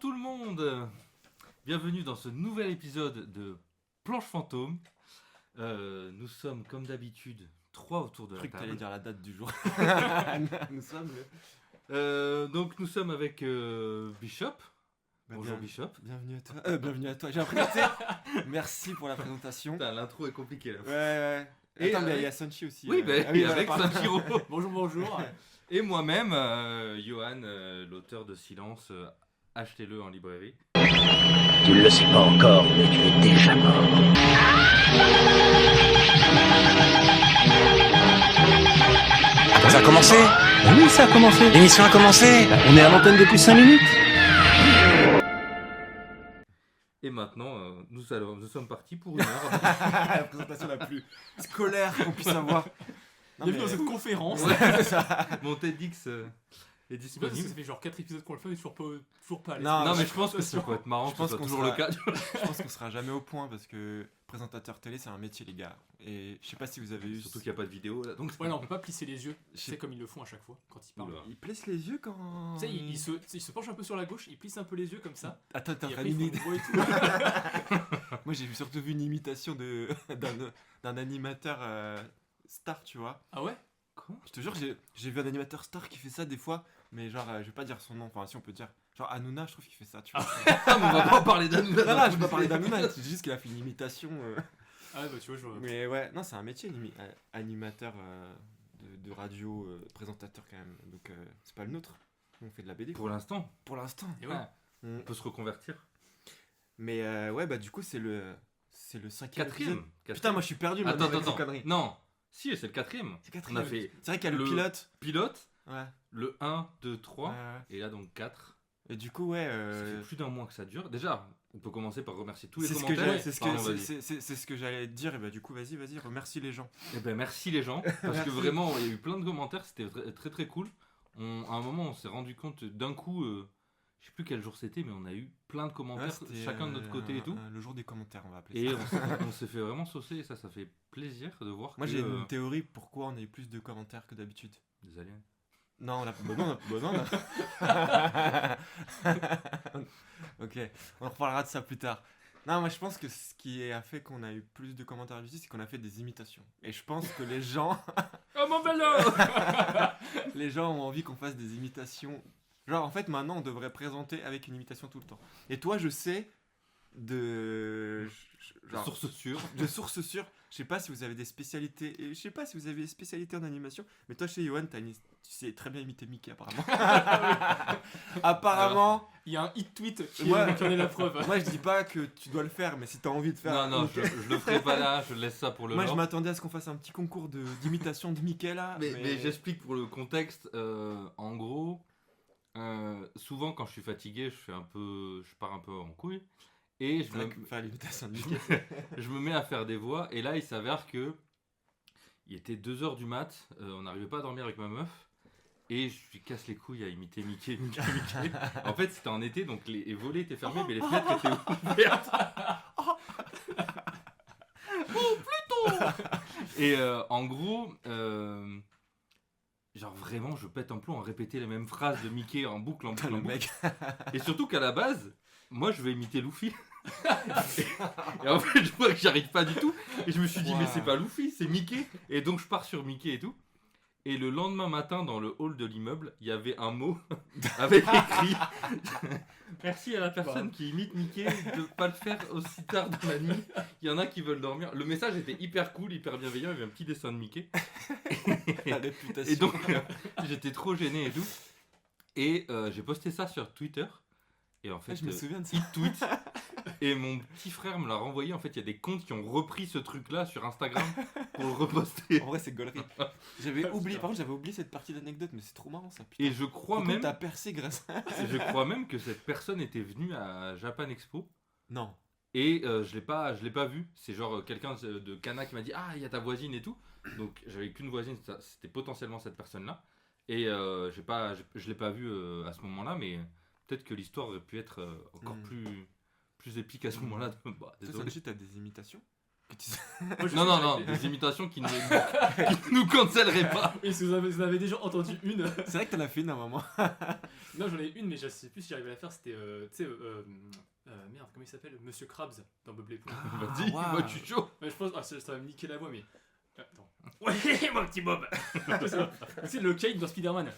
tout le monde. Bienvenue dans ce nouvel épisode de Planche Fantôme. Nous sommes comme d'habitude 3 autour de la Je crois que table. t'allais dire la date du jour. Nous sommes Donc nous sommes avec Bishop. Bonjour bien- Bishop. Bienvenue à toi. Bienvenue à toi. J'ai apprécié. Merci pour la présentation. Putain, l'intro est compliquée là. Ouais. Et Attends, mais il avec- y a Sunchi aussi. Oui, voilà, avec pardon. Sanchiro. Bonjour. Et moi-même, Johan, l'auteur de Silence. Achetez-le en librairie. Tu ne le sais pas encore, mais tu es déjà mort. Ça a commencé? Oui, ça a commencé. L'émission a commencé? On est à l'antenne depuis 5 minutes. Et maintenant, nous sommes partis pour une heure. La présentation la plus scolaire qu'on puisse avoir. Non, Bienvenue dans cette conférence. Ouais. c'est ça. Mon TEDx est C'est pas parce que disponible. ça fait genre 4 épisodes qu'on le fait et toujours pas à l'aise. Non, Non, mais je pense que ça peut être marrant, Je pense que ce soit qu'on toujours sera- le cas. Je pense qu'on sera jamais au point parce que présentateur télé c'est un métier les gars. Et je sais pas si vous avez eu. Surtout qu'il n'y a pas de vidéo là. Donc Ouais, non, on peut pas plisser les yeux. Je sais- C'est comme ils le font à chaque fois quand ils parlent. Oula. Il plisse les yeux quand. Tu sais, il se penche un peu sur la gauche, il plisse un peu les yeux comme ça. Attends, t'es en Et train après, ils font d'imiter. une voix et tout. Moi j'ai surtout vu une imitation de d'un animateur star, tu vois. Ah ouais? Quoi Je te jure, j'ai vu un animateur star qui fait ça des fois, mais genre, je vais pas dire son nom, enfin si on peut dire. Genre Hanouna, je trouve qu'il fait ça, tu vois. Ah, mais on va pas parler d'Hanouna. non, je vais pas parler d'Hanouna, c'est juste qu'il a fait une imitation. Ah ouais, bah tu vois, je vois. Mais ouais, non, c'est un métier, animateur de radio, présentateur quand même. Donc c'est pas le nôtre. On fait de la BD. Pour l'instant, Pour l'instant. Et ouais. Ah, on peut se reconvertir. Mais ouais, bah du coup, c'est le 5e Quatrième. épisode. Putain, moi je suis perdu Attends, maintenant avec ces attends. conneries. Non. Si, c'est le 4e. C'est On 4e. a fait C'est vrai qu'il y a le le- pilote. pilote, Ouais. le 1, 2, 3. Ouais. Et là, donc 4. Et du coup, ouais. Ça fait plus d'un mois que ça dure. Déjà, on peut commencer par remercier tous les C'est ce que commentaires. j'allais, c'est ce que, Pardon, c'est- vas-y. c'est ce que j'allais te dire. Et bah du coup, vas-y, remercie les gens. Eh ben, merci les gens. Parce que Merci. vraiment, il y a eu plein de commentaires. C'était très très cool. À un moment, on s'est rendu compte d'un coup. Je sais plus quel jour c'était, mais on a eu plein de commentaires, Ouais, c'était, chacun de notre côté et tout. Le jour des commentaires, on va appeler Et ça. on s'est fait vraiment saucer, et ça fait plaisir de voir Moi que... j'ai une théorie pourquoi on a eu plus de commentaires que d'habitude. Des aliens. Non, on a... Ok, on reparlera de ça plus tard. Non, moi je pense que ce qui a fait qu'on a eu plus de commentaires d'habitude, c'est qu'on a fait des imitations. Et je pense que les gens, Oh mon vélo! les gens ont envie qu'on fasse des imitations. Genre en fait maintenant on devrait présenter avec une imitation tout le temps. Et toi je sais de... genre, Source sûre. de sources sûres, je sais pas si vous avez des spécialités, et je sais pas si vous avez des spécialités en animation, mais toi chez Johan, tu sais très bien imiter Mickey apparemment. Apparemment, Il y a un hit tweet qui Ouais. en est la preuve. moi je dis pas que tu dois le faire, mais si t'as envie de faire... Non, Ok. je le ferai pas là, je laisse ça pour le Moi je lore. m'attendais à ce qu'on fasse un petit concours d'imitation de Mickey là. Mais j'explique pour le contexte. En gros, souvent quand je suis fatigué, je pars un peu en couille. Et C'est vrai que faire l'imitation de je Mickey. me- je me mets à faire des voix. Et là, il s'avère que il était 2h du mat, on n'arrivait pas à dormir avec ma meuf. Et je lui casse les couilles à imiter Mickey. En fait, c'était en été, donc les volets étaient fermés, mais les fenêtres étaient ouvertes. Oh, Pluton! Et en gros, genre vraiment, je pète un plomb à répéter les mêmes phrases de Mickey en boucle, en boucle, Putain, en le boucle. mec. Et surtout qu'à la base, moi, je vais imiter Luffy. Et en fait, je vois que j'arrive pas du tout. Et je me suis dit, Wow. mais c'est pas Luffy, c'est Mickey. Et donc, je pars sur Mickey et tout. Et le lendemain matin, dans le hall de l'immeuble, il y avait un mot avec écrit merci à la personne qui imite Mickey de pas le faire aussi tard dans la nuit. Il y en a qui veulent dormir. Le message était hyper cool, hyper bienveillant. Il y avait un petit dessin de Mickey. La réputation. Et donc, j'étais trop gêné et tout. Et j'ai posté ça sur Twitter. Et en fait, je me souviens de ça. il tweet. Et mon petit frère me l'a renvoyé. En fait, il y a des comptes qui ont repris ce truc-là sur Instagram pour le reposter. En vrai, c'est gaulerie. J'avais oublié, par contre, j'avais oublié cette partie d'anecdote, mais c'est trop marrant ça. Putain. Et je crois Du coup, même, t'as percé grâce à... je crois même que cette personne était venue à Japan Expo. Non. Et je l'ai pas vu. C'est genre quelqu'un de Kana qui m'a dit ah il y a ta voisine et tout. Donc j'avais qu'une voisine, c'était potentiellement cette personne-là. Et je l'ai pas vu à ce moment-là, mais peut-être que l'histoire aurait pu être encore plus épique à ce moment-là. Bah, Toi, désolé. Sanchi, t'as des imitations? Que tu- Moi, je Non, sais non, que non, j'avais- des imitations qui ne nous cancelleraient pas. Oui, si vous avez déjà entendu une. C'est vrai que t'en as fait une à un moment. Non, j'en ai une, mais je sais plus si j'arrive à la faire. C'était, tu sais, merde, comment il s'appelle Monsieur Krabs dans Bob l'éponge. Vas-y, waouh. moi je suis chaud. Ouais, je pense, ça va me niquer la voix, mais. Attends. Ouais, mon petit Bob. C'est le Kate dans Spider-Man.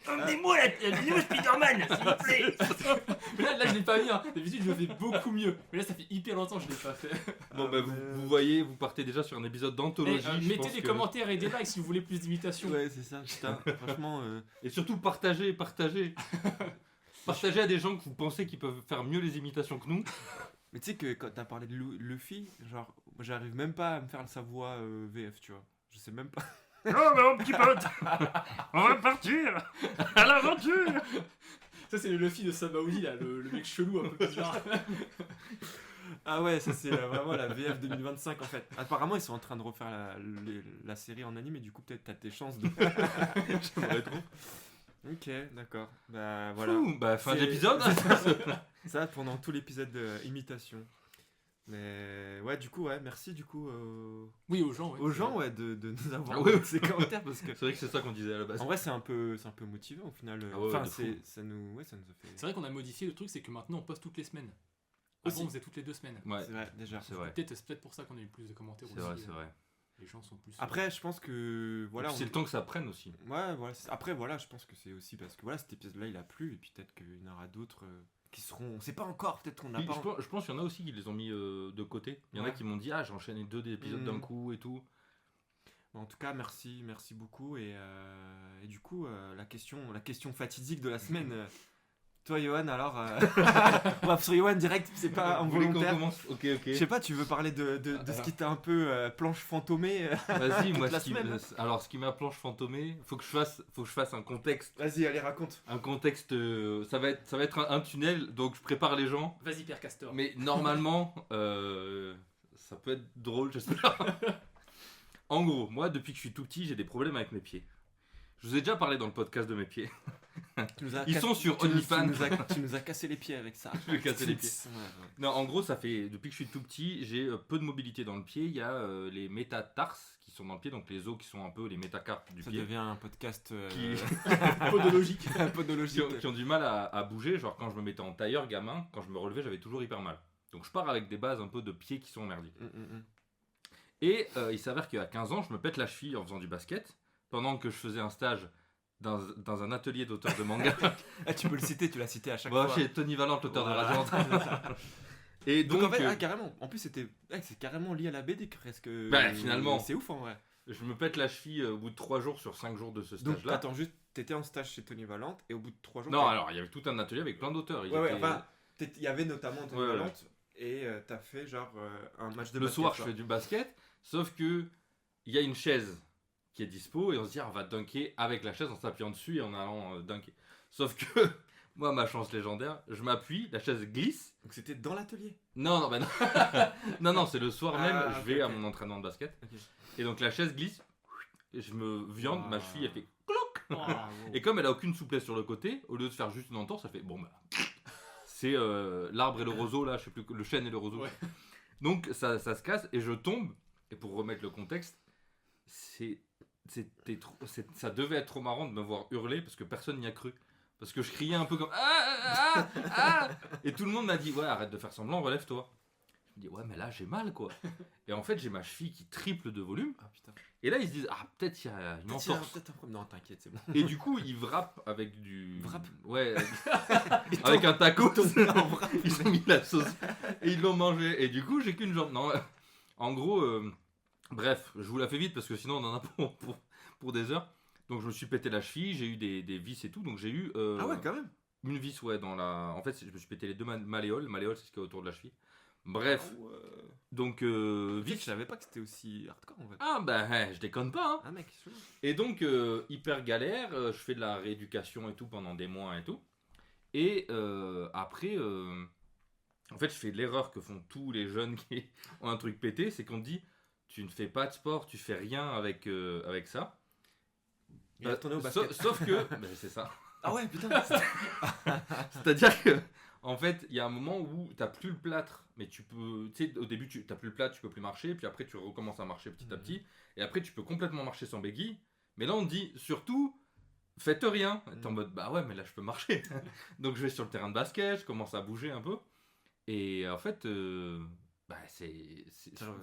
Emmenez-moi la vidéo Spider-Man, s'il vous plaît. Mais là, je l'ai pas mis. Hein. D'habitude, je le fais beaucoup mieux. Mais là, ça fait hyper longtemps que je l'ai pas fait. Bon, bah, vous voyez, vous partez déjà sur un épisode Et, d'anthologie. je mettez pense des que- commentaires et des likes si vous voulez plus d'imitations. Ouais, c'est ça, putain. Franchement, Et surtout, partagez. Partagez à des gens que vous pensez qu'ils peuvent faire mieux les imitations que nous. mais tu sais que quand t'as parlé de Luffy, genre, moi, j'arrive même pas à me faire sa voix VF, tu vois. Je sais même pas. Oh, bah, mon petit pote, on va partir à l'aventure. Ça, c'est le Luffy de Sabaody, là, le mec chelou un peu bizarre. Ah ouais, ça c'est vraiment la VF 2025 en fait. Apparemment, ils sont en train de refaire la série en anime et du coup, peut-être t'as tes chances de. J'aimerais trop. Ok, d'accord. Bah voilà. Fou, bah, fin C'est- d'épisode. Ça pendant tout l'épisode d'imitation. Mais ouais, du coup, ouais, merci du coup Oui, aux gens, ouais. aux gens ouais, de nous avoir Ah ouais. envoyé ces commentaires parce que. C'est vrai que c'est ça qu'on disait à la base. En vrai, c'est un peu motivant au final. Ah ouais, Enfin, de fou. ça nous a fait. C'est vrai qu'on a modifié le truc, c'est que maintenant on poste toutes les semaines. Avant, Aussi. on faisait toutes les 2 semaines. Ouais, C'est vrai, déjà. c'est vrai. C'est peut-être pour ça qu'on a eu plus de commentaires C'est aussi. vrai, c'est vrai. Les gens sont plus. Après, je pense que voilà. C'est le temps que ça prenne aussi. Ouais, voilà. Après, voilà, je pense que c'est aussi parce que voilà, cet épisode-là, il a plu et puis peut-être qu'il y en aura d'autres qui seront. On sait pas encore. Peut-être qu'on n'a Puis, pas. je pense qu'il y en a aussi qui les ont mis de côté. Il y en a Ouais. qui m'ont dit, ah, j'ai enchaîné 2 épisodes d'un coup et tout. En tout cas, merci beaucoup et du coup, la question fatidique de la semaine. Toi, Johan, alors, on va sur Johan direct, c'est pas Vous voulez qu'on involontaire. commence Ok, Je sais pas, tu veux parler de ce qui t'a un peu planche fantomée Vas-y, moi, la ce qui, semaine. alors ce qui m'a planche fantomée, faut que je fasse un contexte. Vas-y, allez, raconte. Un contexte, ça va être un tunnel, donc je prépare les gens. Vas-y, Pierre Castor. Mais normalement, ça peut être drôle, j'espère. En gros, moi, depuis que je suis tout petit, j'ai des problèmes avec mes pieds. Je vous ai déjà parlé dans le podcast de mes pieds. Ils sont sur OnlyFans. Tu nous as cassé les pieds avec ça. Je vais casser les pieds. Ouais, ouais. Non, en gros, ça fait depuis que je suis tout petit, j'ai peu de mobilité dans le pied. Il y a les métatarses qui sont dans le pied, donc les os qui sont un peu les métacarpes du Ça pied, devient un podcast Podologique. podologique. qui ont du mal à bouger. Genre quand je me mettais en tailleur gamin, quand je me relevais, j'avais toujours hyper mal. Donc je pars avec des bases un peu de pieds qui sont merdiques. Et il s'avère qu'à 15 ans, je me pète la cheville en faisant du basket, pendant que je faisais un stage dans un atelier d'auteur de manga. Ah, tu peux le citer, tu l'as cité à chaque Bon, fois. chez Tony Valente, l'auteur Voilà. de Radio. Et Donc, donc, en fait, carrément. En plus, c'est carrément lié à la BD presque. Bah, finalement. C'est ouf en vrai. je me pète la cheville au bout de 3 jours sur 5 jours de ce Donc, stage-là. attends, juste, t'étais en stage chez Tony Valente et au bout de 3 jours. Non, t'as- alors il y avait tout un atelier avec plein d'auteurs. Ils Ouais, ouais, étaient- enfin, il y avait notamment Tony Ouais, ouais. Valente et t'as fait genre un match de le basket. soir, je quoi. fais du basket, sauf que il y a une chaise qui est dispo et on se dit, ah, on va dunker avec la chaise en s'appuyant dessus et en allant dunker. Sauf que, moi, ma chance légendaire, je m'appuie, la chaise glisse. Donc, c'était dans l'atelier. Non, non, bah non. Non, non, c'est le soir Ah, même, ok, je vais à ok. mon entraînement de basket. Ok. Et donc la chaise glisse, et je me viande, Ah. ma cheville, elle fait cloc. Ah, Et comme elle a aucune souplesse sur le côté, au lieu de faire juste une entorse, ça fait bon bah. C'est l'arbre et le roseau là, je sais plus, le chêne et le roseau. Ouais. Donc ça se casse et je tombe. Et pour remettre le contexte, ça devait être trop marrant de me voir hurler parce que personne n'y a cru. Parce que je criais un peu comme ah. Et tout le monde m'a dit ouais, arrête de faire semblant, relève-toi. Je me dis ouais, mais là j'ai mal quoi. Et en fait j'ai ma cheville qui triple de volume. Ah putain. Et là ils se disent ah, peut-être il y a une entorse. Peut-être un problème. Non, t'inquiète, c'est bon. Et du coup, ils wrappent avec du. Wrap. Ouais, avec un taco. Non, wrap. Ils ont mis la sauce et ils l'ont mangé. Et du coup, j'ai qu'une jambe. Non, en gros, bref, je vous la fais vite parce que sinon on en a pour des heures. Donc je me suis pété la cheville, j'ai eu des vis et tout. Donc j'ai eu Ah ouais, quand même. une vis, ouais, dans la. En fait, je me suis pété les deux malléoles. Malléoles, c'est ce qu'il y a autour de la cheville. Bref, donc Vite, vis. je savais pas que c'était aussi hardcore en fait. Ah ben, je déconne pas, hein. Ah mec, chelou. Et donc, hyper galère, je fais de la rééducation et tout pendant des mois et tout. Et après, en fait, je fais l'erreur que font tous les jeunes qui ont un truc pété, c'est qu'on te dit, tu ne fais pas de sport, tu fais rien avec ça. Il est retourné au basket. Sauf que, ben, c'est ça. Ah ouais, putain. C'est-à-dire que, En fait, il y a un moment où t'as plus le plâtre, mais tu peux, tu sais, au début t'as plus le plâtre, tu peux plus marcher, puis après tu recommences à marcher petit à petit, et après tu peux complètement marcher sans béquille. Mais là on te dit surtout, faites rien. T'es en mode bah ouais, mais là je peux marcher. Donc je vais sur le terrain de basket, je commence à bouger un peu, et en fait, bah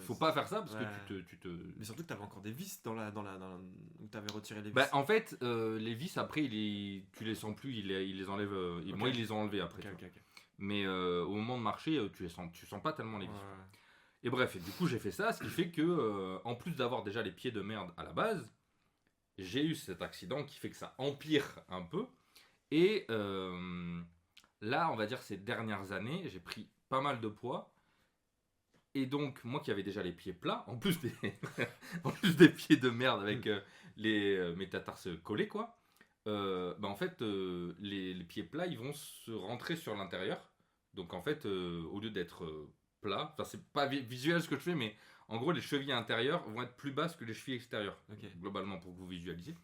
faut pas faire ça parce que tu te. Mais surtout que t'avais encore des vis où t'avais retiré les vis. Bah en fait, les vis après tu les sens plus, ils les enlèvent. Moi ils les ont enlevés après. Ok. Mais au moment de marcher, tu sens pas tellement les vis. Et bref, et du coup j'ai fait ça, ce qui fait que en plus d'avoir déjà les pieds de merde à la base, j'ai eu cet accident qui fait que ça empire un peu. Et là, on va dire ces dernières années, j'ai pris pas mal de poids. Et donc, moi qui avais déjà les pieds plats, en plus des pieds de merde avec les métatarses collés, quoi, bah en fait, les pieds plats, ils vont se rentrer sur l'intérieur. Donc, en fait, au lieu d'être plats, enfin, c'est pas visuel ce que je fais, mais en gros, les chevilles intérieures vont être plus basses que les chevilles extérieures, globalement, pour que vous visualisiez.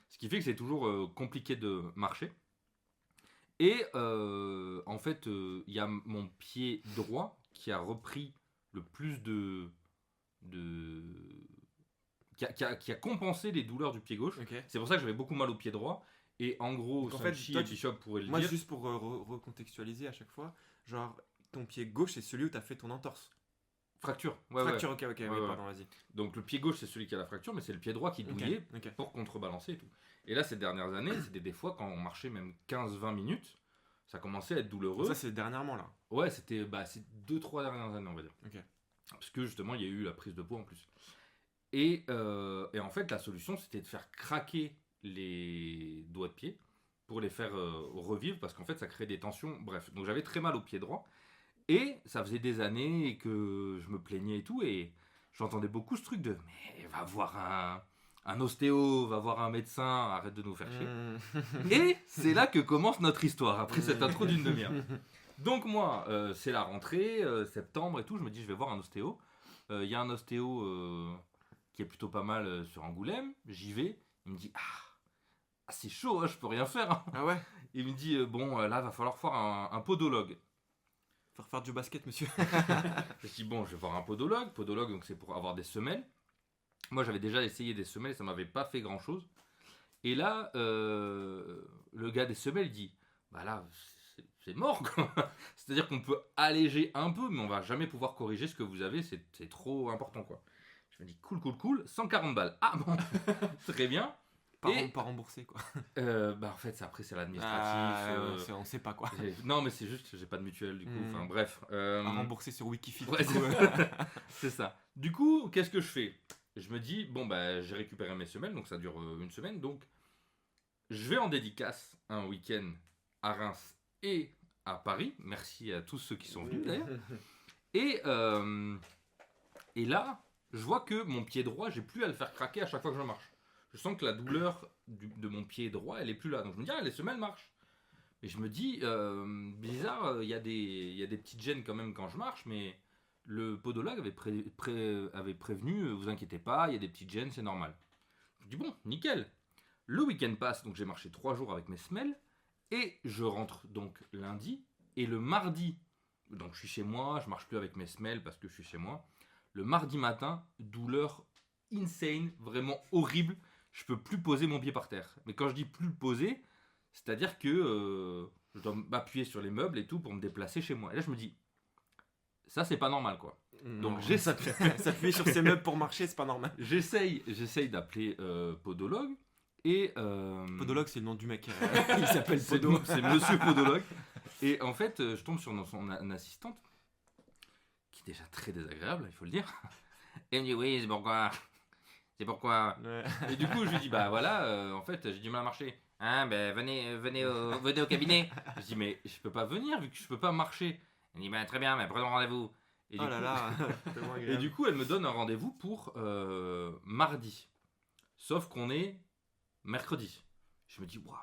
Ce qui fait que c'est toujours compliqué de marcher. Et en fait, il y a mon pied droit qui a repris le plus qui a compensé les douleurs du pied gauche. C'est pour ça que j'avais beaucoup mal au pied droit. Et en gros, Sanchi et Bishop pourraient le dire. Moi, juste pour recontextualiser à chaque fois, genre, ton pied gauche, c'est celui où t'as fait ton entorse. Fracture. Fracture, ok, pardon, vas-y. Donc le pied gauche, c'est celui qui a la fracture, mais c'est le pied droit qui douillait pour contrebalancer et tout. Et là, ces dernières années, c'était des fois quand on marchait même 15-20 minutes, ça commençait à être douloureux. Ça, c'est dernièrement, là. Ouais, c'était ces 2-3 dernières années, on va dire. Ok. Parce que justement, il y a eu la prise de poids en plus. Et en fait, la solution, c'était de faire craquer les doigts de pied pour les faire revivre, parce qu'en fait, ça crée des tensions. Bref, donc j'avais très mal au pied droit. Et ça faisait des années que je me plaignais et tout, et j'entendais beaucoup ce truc de « Mais va voir un ostéo, va voir un médecin, arrête de nous faire chier. » Et c'est là que commence notre histoire, après cette intro d'une demi-heure. Donc moi, c'est la rentrée, septembre et tout, je me dis je vais voir un ostéo. Il y a un ostéo qui est plutôt pas mal sur Angoulême, j'y vais, il me dit « Ah, c'est chaud, hein, je peux rien faire. Hein. » Ah ouais. Il me dit bon, là, va falloir voir un podologue. Faire du basket, monsieur. Je dis bon, je vais voir un podologue. Podologue, donc c'est pour avoir des semelles. Moi, j'avais déjà essayé des semelles, ça m'avait pas fait grand chose. Et là, le gars des semelles il dit bah là, c'est mort quoi. C'est-à-dire qu'on peut alléger un peu, mais on va jamais pouvoir corriger ce que vous avez, c'est trop important quoi. Je me dis cool, 140 balles. Ah bon, très bien. Pas remboursé quoi. Bah en fait après c'est l'administratif. On sait pas quoi. Non mais c'est juste j'ai pas de mutuelle du coup. Enfin bref. À rembourser sur Wikifit. Ouais, c'est ça. Du coup qu'est-ce que je fais ? Je me dis bon bah j'ai récupéré mes semelles donc ça dure une semaine donc je vais en dédicace un week-end à Reims et à Paris. Merci à tous ceux qui sont venus d'ailleurs. Et là je vois que mon pied droit j'ai plus à le faire craquer à chaque fois que je marche. Je sens que la douleur de mon pied droit, elle est plus là. Donc je me dis, les semelles marchent. Et je me dis, bizarre, il y a des petites gênes quand même quand je marche, mais le podologue avait prévenu, vous inquiétez pas, il y a des petites gênes, c'est normal. Je me dis, bon, nickel. Le week-end passe, donc j'ai marché 3 jours avec mes semelles, et je rentre donc lundi, et le mardi, donc je suis chez moi, je marche plus avec mes semelles parce que je suis chez moi. Le mardi matin, douleur insane, vraiment horrible. Je peux plus poser mon pied par terre. Mais quand je dis plus le poser, c'est-à-dire que je dois m'appuyer sur les meubles et tout pour me déplacer chez moi. Et là, je me dis, ça, c'est pas normal, quoi. Non. Donc, s'appuyer sur ses meubles pour marcher, c'est pas normal. J'essaye d'appeler podologue. Et podologue, c'est le nom du mec. Il s'appelle Podo. C'est Monsieur Podologue. Et en fait, je tombe sur son assistante, qui est déjà très désagréable, il faut le dire. Et me dit, oui, c'est pourquoi. Ouais. Et du coup, je lui dis, bah voilà, en fait, j'ai du mal à marcher. Hein, ben venez au cabinet. Je dis, mais je peux pas venir vu que je peux pas marcher. Elle dit, bah très bien, mais prenons rendez-vous. Et et du coup, elle me donne un rendez-vous pour mardi. Sauf qu'on est mercredi. Je me dis, waouh.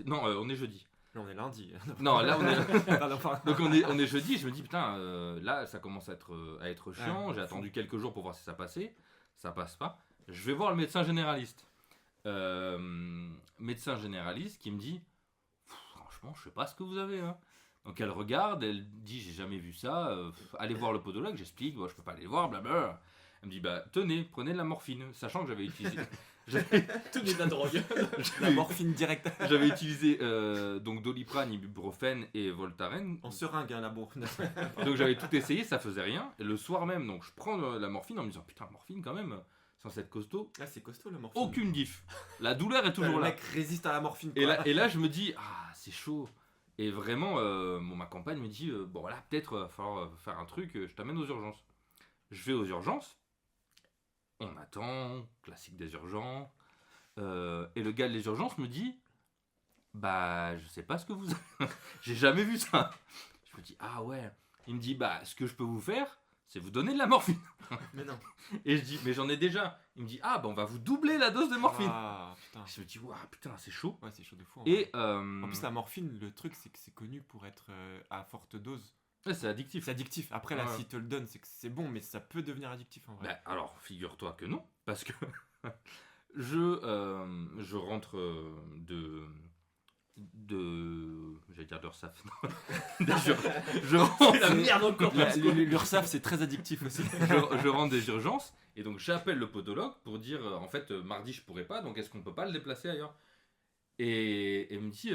Non, on est jeudi. Là, on est lundi. Non, là, on est. Donc, on est jeudi. Je me dis, putain, là, ça commence à être chiant. J'ai attendu quelques jours pour voir si ça passait. Ça passe pas. Je vais voir le médecin généraliste. Médecin généraliste qui me dit franchement, je sais pas ce que vous avez. Hein. Donc elle regarde, elle dit j'ai jamais vu ça, allez voir le podologue, j'explique, je peux pas aller le voir, blablabla. Elle me dit bah tenez, prenez de la morphine, sachant que j'avais utilisé... Tenez de la drogue. La morphine directe. J'avais utilisé donc Doliprane, Ibuprofène et Voltaren. En seringue, hein, la morphine. Donc j'avais tout essayé, ça faisait rien. Et le soir même, donc je prends la morphine en me disant putain, morphine quand même, sans être costaud. Ah, c'est costaud la morphine. Aucune diff. La douleur est toujours Le là. mec résiste à la morphine. Et Quoi. là, je me dis, ah, c'est chaud. Et vraiment, ma compagne me dit, bon voilà, peut-être va falloir faire un truc, je t'amène aux urgences. Je vais aux urgences, on attend, classique des urgences. Et le gars des urgences me dit, bah, je sais pas ce que vous avez. J'ai jamais vu ça. Je me dis, ah ouais. Il me dit, bah, ce que je peux vous faire, c'est vous donner de la morphine. Mais non. Et je dis, mais j'en ai déjà. Il me dit, ah, bah, on va vous doubler la dose de morphine. Ah, putain. Je me dis, waouh, putain, c'est chaud. Ouais, c'est chaud de fou. Et En plus, la morphine, le truc, c'est que c'est connu pour être à forte dose. ouais, c'est addictif. C'est addictif. Après, là, Ouais. s'il te le donne, c'est que c'est bon, mais ça peut devenir addictif en vrai. Bah, alors, figure-toi que non, parce que je rentre j'allais dire d'URSSAF. Je rentre, La merde encore. L'URSSAF, c'est très addictif aussi. je rentre des urgences et donc j'appelle le podologue pour dire en fait mardi je pourrais pas, donc est-ce qu'on peut pas le déplacer ailleurs? Et elle me dit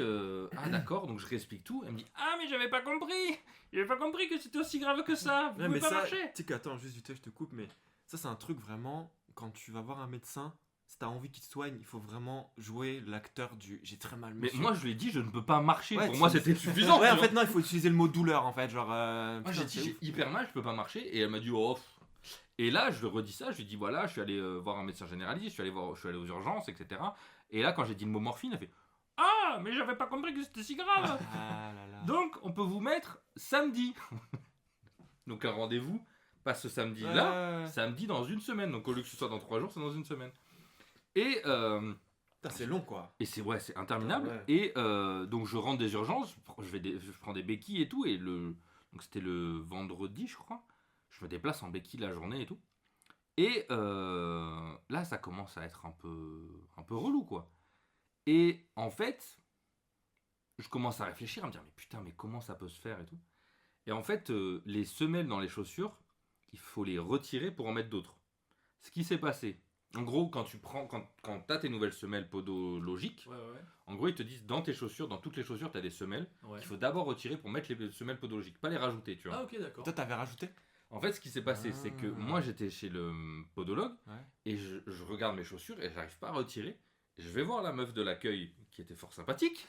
ah d'accord, donc je réexplique tout. Elle me dit ah mais j'avais pas compris que c'était aussi grave que ça, vous Ouais, pouvez mais pas ça, marcher. tu sais qu'attends, juste vite fait, je te coupe, mais ça, c'est un truc vraiment, quand tu vas voir un médecin, si t'as envie qu'il te soigne, il faut vraiment jouer l'acteur du j'ai très mal, Mais monsieur. moi je lui ai dit je ne peux pas marcher, Ouais, pour tu- moi c'était suffisant. Ouais, tu en vois. fait, non, il faut utiliser le mot douleur, en fait, genre. Moi putain, j'ai c'est dit j'ai ouf. hyper mal, je peux pas marcher, et elle m'a dit oh. Et là je lui redis ça, je lui dis voilà, je suis allé voir un médecin généraliste, je suis allé aux urgences, etc. Et là quand j'ai dit le mot morphine, elle fait ah mais j'avais pas compris que c'était si grave. Ah là là. Donc on peut vous mettre samedi. Donc un rendez-vous pas ce samedi là, Ouais. samedi dans une semaine. Donc au lieu que ce soit dans 3 jours, c'est dans une semaine. Et Putain, c'est long, quoi. c'est ouais, c'est interminable. Ouais. Et donc je rentre des urgences, je prends des béquilles et tout. Et donc c'était le vendredi, je crois. Je me déplace en béquille la journée et tout. Et là, ça commence à être un peu relou, quoi. Et en fait, je commence à réfléchir, à me dire mais putain, mais comment ça peut se faire et tout. Et en fait, les semelles dans les chaussures, il faut les retirer pour en mettre d'autres. Ce qui s'est passé. En gros, quand t'as tes nouvelles semelles podologiques, Ouais. en gros, ils te disent dans tes chaussures, dans toutes les chaussures, t'as des semelles Ouais. qu'il faut d'abord retirer pour mettre les semelles podologiques, pas les rajouter, tu vois. Ah ok d'accord. Toi, t'avais rajouté. En fait, ce qui s'est passé, c'est que moi, j'étais chez le podologue Ouais. et je regarde mes chaussures et j'arrive pas à retirer. Je vais voir la meuf de l'accueil qui était fort sympathique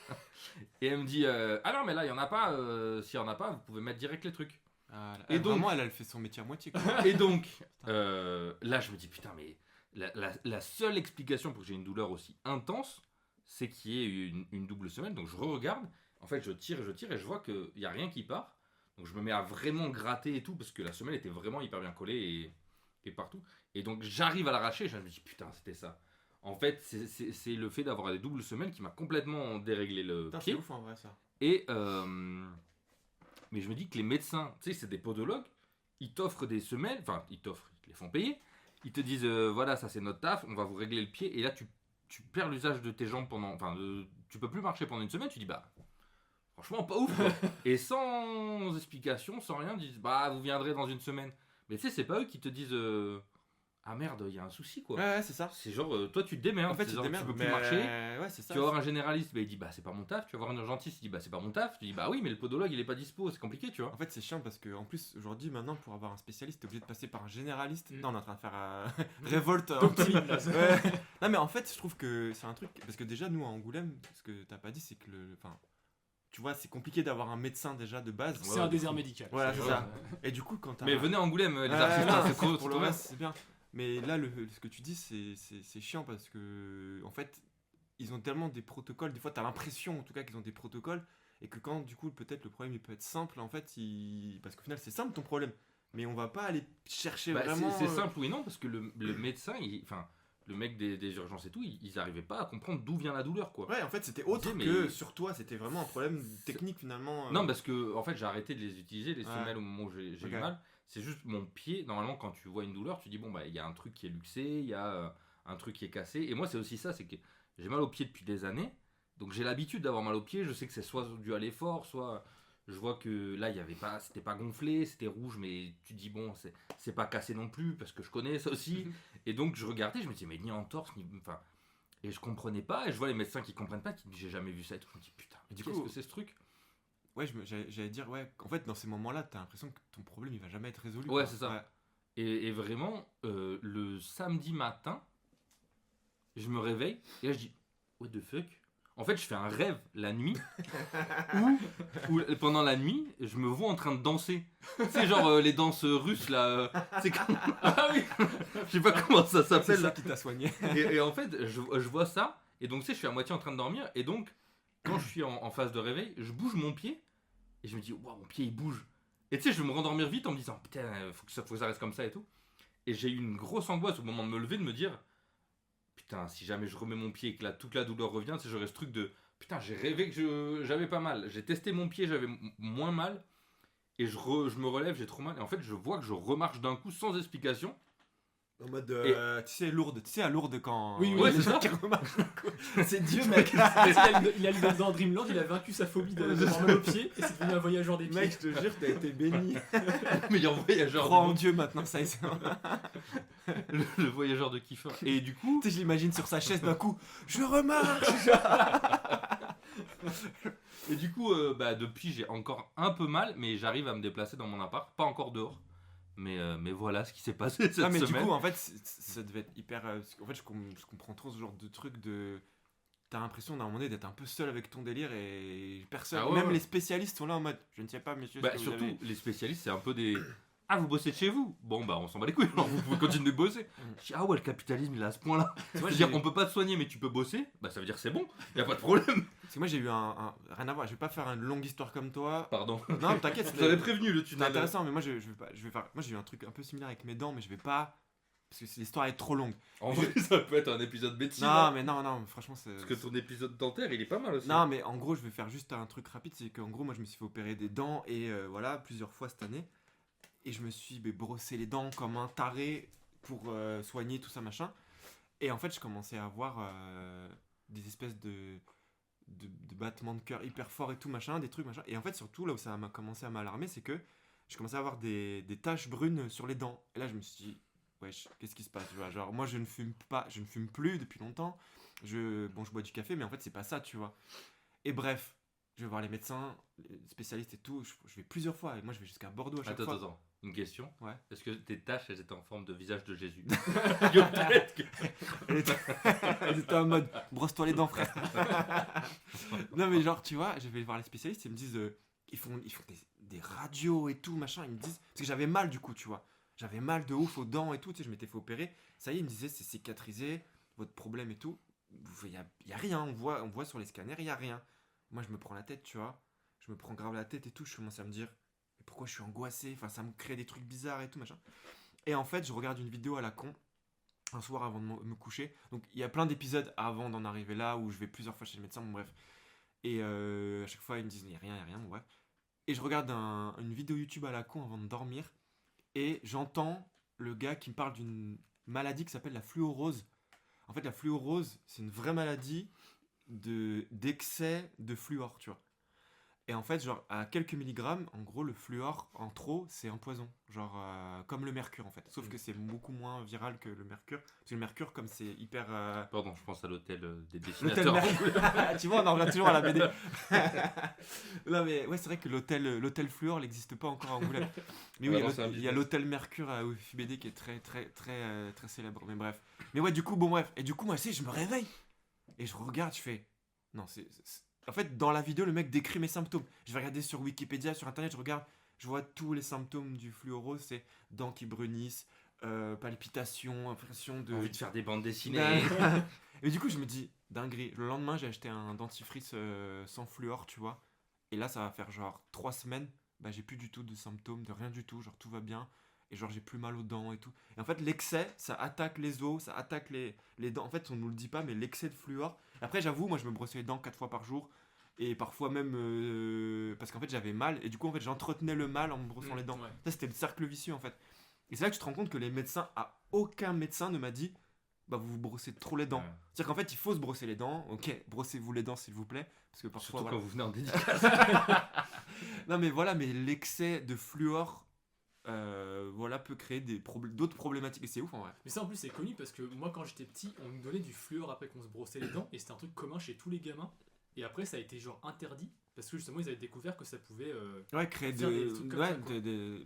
et elle me dit ah non mais là il y en a pas, s'il y en a pas, vous pouvez mettre direct les trucs. Ah, Et donc- vraiment, elle fait son métier à moitié, quoi. Et donc là je me dis putain mais la seule explication pour que j'ai une douleur aussi intense, c'est qu'il y ait une double semelle. Donc je regarde, en fait je tire et je vois qu'il n'y a rien qui part. Donc je me mets à vraiment gratter et tout parce que la semelle était vraiment hyper bien collée et partout. Et donc j'arrive à l'arracher et je me dis putain c'était ça. En fait c'est le fait d'avoir des doubles semelles qui m'a complètement déréglé le Putain, c'est pied. ouf, en vrai, ça. Et mais je me dis que les médecins, tu sais, c'est des podologues, ils t'offrent des semelles, enfin, ils te les font payer. Ils te disent, voilà, ça c'est notre taf, on va vous régler le pied. Et là, tu perds l'usage de tes jambes pendant. Enfin, tu peux plus marcher pendant une semaine. Tu dis, bah, franchement, pas ouf, quoi. Et sans explication, sans rien, ils disent, bah, vous viendrez dans une semaine. Mais tu sais, c'est pas eux qui te disent, ah merde, il y a un souci, quoi. Ouais, c'est ça. C'est genre, toi, tu te démerdes. En fait, c'est tu genre, te démerdes, tu peux plus mais marcher. Ouais, c'est ça. Tu vas voir un généraliste, bah, il dit bah c'est pas mon taf. Tu vas voir un urgentiste, il dit bah c'est pas mon taf. Tu dis bah oui mais le podologue il est pas dispo, c'est compliqué tu vois. En fait, c'est chiant parce que, en plus, aujourd'hui, maintenant, pour avoir un spécialiste, t'es obligé de passer par un généraliste. Mm. Non, on est en train de faire révolte. Doctrine, là. Ouais. Non, mais en fait, je trouve que c'est un truc. Parce que déjà, nous, à Angoulême, ce que t'as pas dit, c'est que Enfin, tu vois, c'est compliqué d'avoir un médecin déjà de base. C'est un désert médical. Voilà, c'est vrai. ça. Et du coup, quand t'as. Mais venez à Angoulême les Ouais, artistes, non, hein, c'est trop pour le trop bien. reste, c'est bien. Mais là, ce que tu dis, c'est chiant parce que, en fait, ils ont tellement des protocoles. Des fois, t'as l'impression, en tout cas, qu'ils ont des protocoles. Et que quand, du coup, peut-être le problème, il peut être simple, en fait, parce qu'au final, c'est simple ton problème. Mais on va pas aller chercher Bah, vraiment. c'est simple oui non parce que le médecin, enfin le mec des urgences et tout, ils arrivaient pas à comprendre d'où vient la douleur quoi. Ouais, en fait, c'était autre Mais- que sur toi. C'était vraiment un problème technique, finalement. Non parce que en fait j'ai arrêté de les utiliser les Ouais. semelles au moment où j'ai Ok. eu mal. C'est juste mon pied. Normalement quand tu vois une douleur, tu dis bon bah il y a un truc qui est luxé, il y a un truc qui est cassé. Et moi c'est aussi ça, c'est que j'ai mal au pied depuis des années. Donc j'ai l'habitude d'avoir mal au pied. Je sais que c'est soit dû à l'effort, soit je vois que là, il y avait pas, c'était pas gonflé, c'était rouge, mais tu dis bon, c'est pas cassé non plus, parce que je connais ça aussi. Et donc, je regardais, je me disais, mais ni entorse, ni. Enfin. Et je comprenais pas, et je vois les médecins qui comprennent pas, qui disent, j'ai jamais vu ça et tout. Je me dis, putain, mais Du qu'est-ce coup- que c'est ce truc? Ouais, j'allais dire, ouais, en fait, dans ces moments-là, t'as l'impression que ton problème, il va jamais être résolu. Ouais, quoi. c'est ça. Et vraiment, le samedi matin, je me réveille, et là, je dis, what the fuck? En fait, je fais un rêve la nuit où pendant la nuit, je me vois en train de danser. C'est genre les danses russes là. C'est comme... Ah oui. Je sais pas comment ça C'est s'appelle ça là. qui t'a soigné. Et en fait, je vois ça. Et donc, tu sais, je suis à moitié en train de dormir. Et donc, quand je suis en phase de réveil, je bouge mon pied. Et je me dis, waouh, mon pied il bouge. Et tu sais, je vais me rendormir vite en me disant, putain, faut que ça reste comme ça et tout. Et j'ai eu une grosse angoisse au moment de me lever, de me dire, putain, si jamais je remets mon pied et que toute la douleur revient, tu sais, j'aurais ce truc de, putain, j'ai rêvé que j'avais pas mal. J'ai testé mon pied, j'avais moins mal. Et je me relève, j'ai trop mal. Et en fait, je vois que je remarche d'un coup sans explication. En mode, tu sais, Lourdes. Tu sais, à Lourdes, quand. Oui, oui, ouais, les c'est gens ça. qui remarchent. C'est Dieu, mec. Il a lu dans Dreamland, il a vaincu sa phobie de avoir mal aux pieds et c'est devenu un voyageur des pieds. Mec, je te jure, t'as été béni. Meilleur voyageur Crois du en monde. Dieu maintenant, ça y est. Le voyageur de kiffer. Et du coup, Tu sais, je l'imagine sur sa chaise d'un coup. Je remarche. et du coup depuis, j'ai encore un peu mal, mais j'arrive à me déplacer dans mon appart. Pas encore dehors. Mais voilà ce qui s'est passé cette Non, mais semaine. du coup, en fait, ça devait être hyper. En fait, je comprends trop ce genre de truc de. T'as l'impression d'un moment donné d'être un peu seul avec ton délire et personne. Ah ouais, même ouais. les spécialistes sont là en mode. Je ne sais pas, monsieur. Bah, ce que vous surtout, avez. les spécialistes, c'est un peu des. Ah, vous bossez de chez vous? Bon, bah, on s'en bat les couilles, alors vous pouvez continuer de bosser. Je dis, ah ouais, le capitalisme, il est à ce point-là. Moi, C'est-à-dire, j'ai- on peut pas te soigner, mais tu peux bosser. Bah, ça veut dire que c'est bon, y a pas de problème. Parce que moi, j'ai eu rien à voir. Je vais pas faire une longue histoire comme toi. Pardon. Non, t'inquiète. Je l'avais prévenu, le C'est tunnel. intéressant, mais moi, je vais pas. Je vais faire. Moi, j'ai eu un truc un peu similaire avec mes dents, mais je vais pas. Parce que l'histoire est trop longue. En vrai, ça peut être un épisode médecine. Non, mais non, franchement, c'est. Parce que ton épisode dentaire, il est pas mal aussi. Non, mais en gros, je vais faire juste un truc rapide. C'est qu'en gros, moi, je me suis fait opérer des dents et voilà, plusieurs fois cette année. Et je me suis brossé les dents comme un taré pour soigner tout ça, machin. Et en fait, je commençais à avoir des espèces de battements de cœur hyper forts et tout, machin, des trucs, machin. Et en fait, surtout, là où ça m'a commencé à m'alarmer, c'est que je commençais à avoir des taches brunes sur les dents. Et là, je me suis dit, wesh, qu'est-ce qui se passe, tu vois? Genre, moi, je ne fume plus depuis longtemps. Je bois du café, mais en fait, c'est pas ça, tu vois. Et bref, je vais voir les médecins, les spécialistes et tout. Je vais plusieurs fois. Et moi, je vais jusqu'à Bordeaux à chaque fois. Attends. Une question. Ouais. Est-ce que tes taches, elles étaient en forme de visage de Jésus? Peut-être que- Elles étaient en mode, brosse-toi les dents, frère. Non, mais genre, tu vois, je vais voir les spécialistes, ils me disent, ils font des radios et tout, machin. Ils me disent, parce que j'avais mal du coup, tu vois. J'avais mal de ouf aux dents et tout, tu sais, je m'étais fait opérer. Ça y est, ils me disaient, c'est cicatrisé, votre problème et tout. Il y a rien, on voit sur les scanners, il y a rien. Moi, je me prends la tête, tu vois. Je me prends grave la tête et tout, je commence à me dire, mais pourquoi je suis angoissé? Enfin, ça me crée des trucs bizarres et tout, machin. Et en fait, je regarde une vidéo à la con, un soir avant de me coucher. Donc, il y a plein d'épisodes avant d'en arriver là, où je vais plusieurs fois chez le médecin, bon bref. Et à chaque fois, ils me disent, il n'y a rien, bon bref. Et je regarde une vidéo YouTube à la con avant de dormir, et j'entends le gars qui me parle d'une maladie qui s'appelle la fluorose. En fait, la fluorose, c'est une vraie maladie d'excès de fluor, tu vois. Et en fait, genre, à quelques milligrammes, en gros, le fluor, en trop, c'est un poison. Genre, comme le mercure, en fait. Sauf que c'est beaucoup moins viral que le mercure. Parce que le mercure, comme c'est hyper... Pardon, je pense à l'hôtel des L'hôtel dessinateurs. Mercure. Tu vois, on en revient toujours à la BD. Non, mais ouais, c'est vrai que l'hôtel fluor n'existe pas encore à Angoulême. Mais oui, Ouais, non, c'est un il y a business. l'hôtel Mercure à UFBD qui est très célèbre. Mais bref. Mais ouais, du coup, bon, bref. Et du coup, moi, tu sais, je me réveille. Et je regarde, je fais... Non, En fait, dans la vidéo, le mec décrit mes symptômes. Je vais regarder sur Wikipédia, sur Internet, je regarde, je vois tous les symptômes du fluorose. C'est dents qui brunissent, palpitations, impression de... Envie de faire des bandes dessinées. Et du coup, je me dis, dinguerie. Le lendemain, j'ai acheté un dentifrice sans fluor, tu vois. Et là, ça va faire genre 3 semaines. Bah, j'ai plus du tout de symptômes, de rien du tout. Genre, tout va bien. Et genre, j'ai plus mal aux dents et tout. Et en fait, l'excès, ça attaque les os, ça attaque les dents. En fait, on nous le dit pas, mais l'excès de fluor. Après, j'avoue, moi, je me brossais les dents 4 fois par jour. Et parfois même parce qu'en fait, j'avais mal. Et du coup, en fait, j'entretenais le mal en me brossant les dents. Ouais. Ça, c'était le cercle vicieux, en fait. Et c'est là que tu te rends compte que les médecins, aucun médecin ne m'a dit, bah, vous vous brossez trop les dents. Ouais. C'est-à-dire qu'en fait, il faut se brosser les dents. Ok, brossez-vous les dents, s'il vous plaît. Parce que parfois, Surtout voilà. quand vous venez en dédicace. Non, mais voilà, mais l'excès de fluor, voilà, peut créer d'autres problématiques. Et c'est ouf en vrai. Mais ça en plus c'est connu parce que moi quand j'étais petit, on nous donnait du fluor après qu'on se brossait les dents et c'était un truc commun chez tous les gamins. Et après ça a été genre interdit parce que justement ils avaient découvert que ça pouvait Ouais, créer faire des trucs comme ouais, ça, quoi.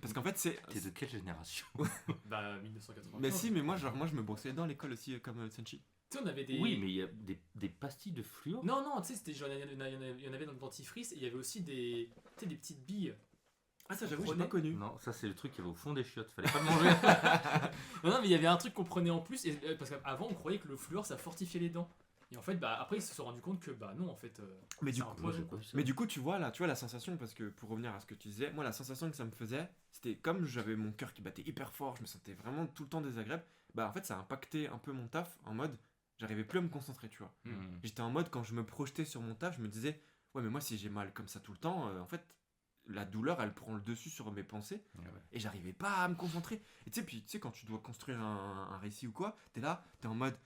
parce qu'en fait, c'est. T'es de quelle génération? 1995. Mais si, mais moi, je me brossais les dents à l'école aussi, comme Senshi. Tu sais on avait des... Oui, mais il y a des pastilles de fluor. Non, tu sais, c'était genre, il y en avait dans le dentifrice et il y avait aussi des, tu sais, des petites billes. Ah, ça, j'avoue, j'ai Prenez- pas connu. Non, ça c'est le truc qui va au fond des chiottes, fallait pas le manger. Non, mais il y avait un truc qu'on prenait en plus, parce qu'avant on croyait que le fluor ça fortifiait les dents. Et en fait, bah après ils se sont rendus compte que bah non, en fait, Mais c'est du un coup, Moi, j'ai poison, pas quoi. vu ça. Mais du coup, tu vois la sensation, parce que pour revenir à ce que tu disais, moi la sensation que ça me faisait, c'était comme j'avais mon cœur qui battait hyper fort, je me sentais vraiment tout le temps désagréable. Bah en fait, ça a impacté un peu mon taf en mode, j'arrivais plus à me concentrer, tu vois. Hmm. J'étais en mode, quand je me projetais sur mon taf, je me disais, ouais, mais moi si j'ai mal comme ça tout le temps, en fait, la douleur elle prend le dessus sur mes pensées Ouais. et j'arrivais pas à me concentrer. Et tu sais, puis tu sais, quand tu dois construire un récit ou quoi, t'es là, t'es en mode,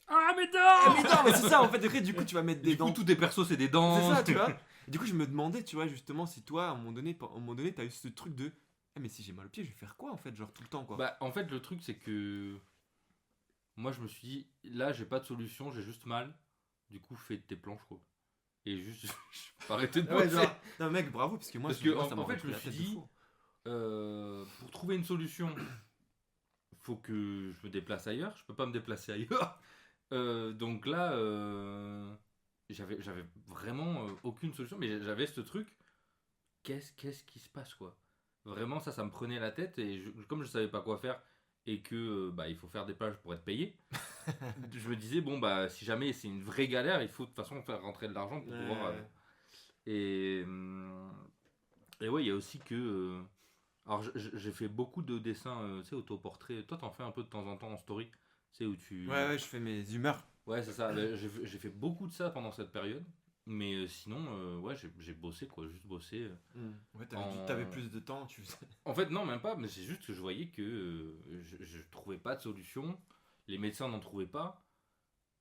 Ah mais ah, non mais non, mais c'est ça en fait, après, du coup, tu vas mettre des Du coup, dents. tous tes persos c'est des dents. C'est ça, tu vois. Et du coup, je me demandais, tu vois, justement, si toi, à un moment donné, t'as eu ce truc de, ah, mais si j'ai mal au pied, je vais faire quoi en fait, genre tout le temps quoi. Bah, en fait, le truc, c'est que moi, je me suis dit, là, j'ai pas de solution, j'ai juste mal. Du coup, fais tes planches, quoi. Et juste, je peux arrêter de Ah ouais, bosser. genre, non, mec, bravo, parce que moi, Parce que, moi, en ça m'aurait fait, je pris me la suis tête de dit, fou. pour trouver une solution, faut que je me déplace ailleurs. Je peux pas me déplacer ailleurs. Donc là, j'avais vraiment aucune solution, mais j'avais ce truc. Qu'est-ce qui se passe, quoi? Vraiment, ça me prenait la tête, et comme je savais pas quoi faire, et que bah, il faut faire des plages pour être payé, je me disais, bon, bah, si jamais c'est une vraie galère, il faut de toute façon faire rentrer de l'argent pour pouvoir. Et ouais, il y a aussi que. Alors, j'ai fait beaucoup de dessins, tu sais, autoportraits. Toi, t'en fais un peu de temps en temps en story, tu sais, où tu. Ouais, je fais mes humeurs. Ouais, c'est ça. J'ai fait beaucoup de ça pendant cette période. Mais sinon, ouais, j'ai bossé, quoi. Juste bossé. Ouais, En- t'avais plus de temps, tu faisais. En fait, non, même pas. Mais c'est juste que je voyais que je trouvais pas de solution. Les médecins n'en trouvaient pas.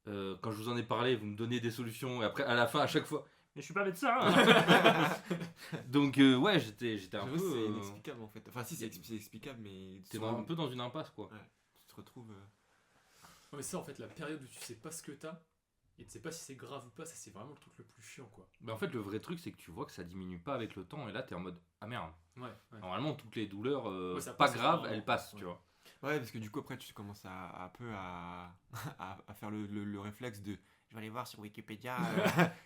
Quand je vous en ai parlé, vous me donnez des solutions. Et après, à la fin, à chaque fois, mais je suis pas médecin. Donc, ouais, j'étais un J'avoue, peu. c'est inexplicable en fait. Enfin, si, c'est explicable, mais T'es un peu dans une impasse, quoi. tu te retrouves. Ouais, mais ça en fait, la période où tu sais pas ce que t'as et tu sais pas si c'est grave ou pas, ça c'est vraiment le truc le plus chiant quoi. Mais en fait, le vrai truc, c'est que tu vois que ça diminue pas avec le temps. Et là, t'es en mode, ah merde. Ouais. Normalement, toutes les douleurs, Ouais, ça pas passe, graves, vraiment. elles passent, Ouais. tu vois. Ouais, parce que du coup, après, tu commences un peu à faire le réflexe de, je vais aller voir sur Wikipédia,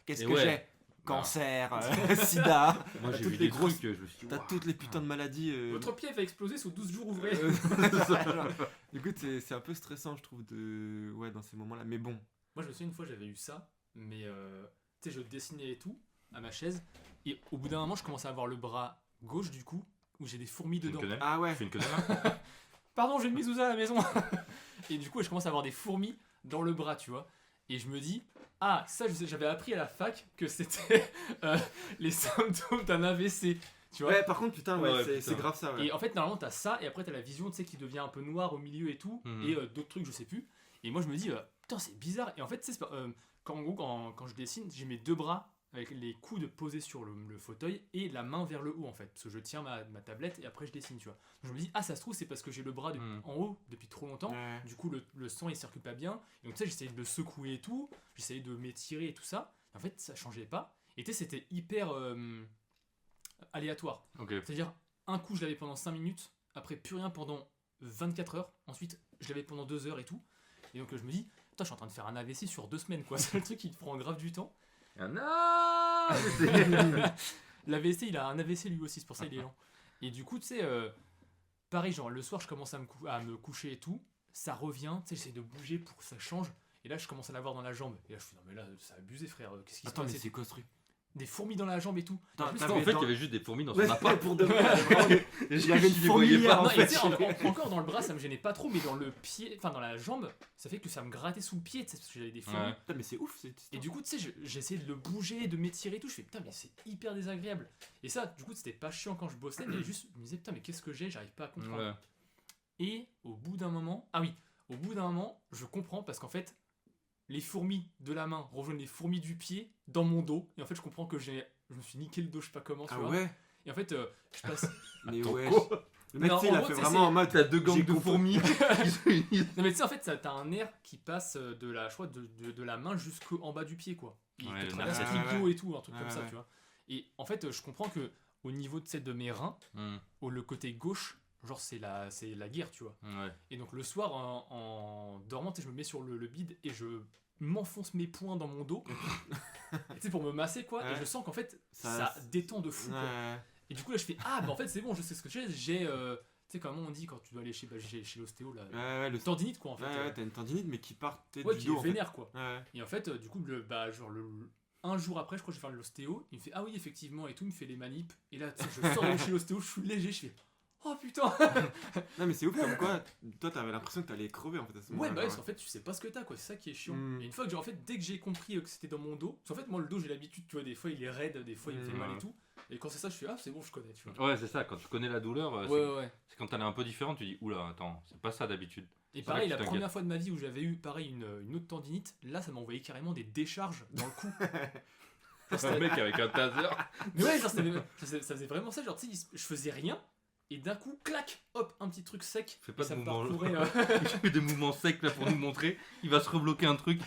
qu'est-ce Et que ouais. j'ai. Cancer, sida. Moi, T'as j'ai toutes vu les des grosses- trucs, je me suis dit, T'as waouh. toutes les putains de maladies. Votre pied va exploser sous 12 jours ouvrés. Du coup, c'est un peu stressant, je trouve, ouais, dans ces moments-là. Mais bon. Moi je me souviens une fois j'avais eu ça, mais tu sais je dessinais et tout à ma chaise et au bout d'un moment je commençais à avoir le bras gauche du coup où j'ai des fourmis Tu fais une dedans. quenelle Ah ouais. Tu fais une quenelle Pardon, j'ai une mizouza à la maison. Et du coup je commence à avoir des fourmis dans le bras, tu vois. Et je me dis ah ça j'avais appris à la fac que c'était les symptômes d'un AVC, tu vois. Ouais, par contre, putain, Ouais, c'est putain. grave ça. Ouais. Et en fait, normalement, t'as ça, et après, t'as la vision, tu sais, qui devient un peu noire au milieu et tout, Mhm. et d'autres trucs, je sais plus. Et moi, je me dis, putain, c'est bizarre. Et en fait, tu sais, c'est pas- quand, en gros, quand je dessine, j'ai mes deux bras avec les coudes posés sur le fauteuil et la main vers le haut, en fait. Parce que je tiens ma tablette et après, je dessine, tu vois. Donc, je me dis, ah, ça se trouve, c'est parce que j'ai le bras Mhm. en haut depuis trop longtemps. Ouais. Du coup, le sang, il circule pas bien. Et donc, tu sais, j'essayais de le secouer et tout. J'essayais de m'étirer et tout ça. En fait, ça changeait pas. Et tu sais, c'était hyper aléatoire. Ok. C'est-à-dire, un coup, je l'avais pendant 5 minutes, après plus rien pendant 24 heures, ensuite, je l'avais pendant 2 heures et tout. Et donc, je me dis, putain, je suis en train de faire un AVC sur 2 semaines, quoi. C'est le truc qui te prend grave du temps. Ah L'AVC, il a un AVC lui aussi, c'est pour ça il est lent. Et du coup, tu sais, pareil, genre, le soir, je commence à me coucher et tout, ça revient, tu sais, j'essaie de bouger pour que ça change. Et là, je commence à l'avoir dans la jambe. Et là, je fais, non, mais là, ça a abusé, frère. Qu'est-ce qui se Attends, mais passe c'est quoi ce truc? Des fourmis dans la jambe et tout. Attends, En plus, t'as En mais fait, il dans- y avait juste des fourmis dans son Ouais, appart. pour de vrai. Il y avait une fourmilière, Non, en et fait. tu sais, encore dans le bras, ça me gênait pas trop, mais dans le pied, enfin dans la jambe, ça fait que ça me grattait sous le pied, tu sais, parce que j'avais des fourmis. Ouais. Putain, mais c'est ouf. Et du coup, tu sais, j'essayais de le bouger, de m'étirer et tout. Je fais putain, mais c'est hyper désagréable. Et ça, du coup, c'était pas chiant quand je bossais, mais juste, je me disais putain, mais qu'est-ce que j'ai? J'arrive pas à comprendre. Ouais. Et au bout d'un moment, au bout d'un moment, je comprends parce qu'en fait, les fourmis de la main rejoignent les fourmis du pied dans mon dos. Et en fait, je comprends que j'ai je me suis niqué le dos, je sais pas comment, tu Ah vois. ouais. Et en fait, je passe. Mais Attends, ouais. quoi Le mec, Non, tu sais, il en a gros, fait tu sais, vraiment en mode. T'as 2 gangs J'ai de compris. fourmis qui se réunissent. Non mais tu sais en fait t'as un nerf qui passe de la, je crois, de la main jusqu'en bas du pied quoi. Il Ouais, te le traverse nerf, le tibio et tout, un truc Ouais, comme ça, ouais. tu vois. Et en fait je comprends que au niveau de mes reins, le côté gauche, genre c'est la guerre, tu vois. Ouais. Et donc le soir en dormant, tu sais, je me mets sur le bide et je m'enfonce mes poings dans mon dos. Et tu sais pour me masser quoi. Ouais. Et je sens qu'en fait Ça- ça détend de fou quoi. Ouais. Et du coup là je fais ah bah en fait c'est bon, je sais ce que j'ai. Tu sais comment on dit quand tu dois aller chez l'ostéo là. Ouais, le Tendinite quoi en fait. Ouais, t'as une tendinite, mais qui part Ouais, du qui dos est en fait. vénère quoi. Ouais. Et en fait, du coup, un jour après, je crois que je vais faire l'ostéo. Il me fait ah oui, effectivement, et tout, il me fait les manips. Et là, tu sais, je sors de chez l'ostéo, je suis léger, je fais oh putain. Non, mais c'est ouf comme quoi, toi t'avais l'impression que t'allais crever en fait à ce Ouais, moment-là. bah ouais, genre. en fait, tu sais pas ce que t'as quoi, c'est ça qui est chiant. Mm. Et une fois que dès que j'ai compris que c'était dans mon dos, parce qu'en fait, moi, le dos, j'ai l'habitude, tu vois, des fois il est raide, des fois il me fait mal et tout. Et quand c'est ça, je fais ah, c'est bon, je connais, tu vois. Ouais, c'est ça, quand tu connais la douleur, Ouais. c'est quand elle est un peu différente, tu dis oula, attends, c'est pas ça d'habitude. Et C'est pareil, vrai la que tu première fois de ma vie où j'avais eu pareil une autre tendinite, là, ça m'a envoyé carrément des décharges dans le cou. C'est un mec avec un taser. Mais ouais, genre, ça faisait vraiment ça, genre, tu sais, je faisais rien, et d'un coup, clac, hop, un petit truc sec. Fais pas et de ça me mouvement. parcourait. Il fait des mouvements secs là pour nous montrer. Il va se rebloquer un truc.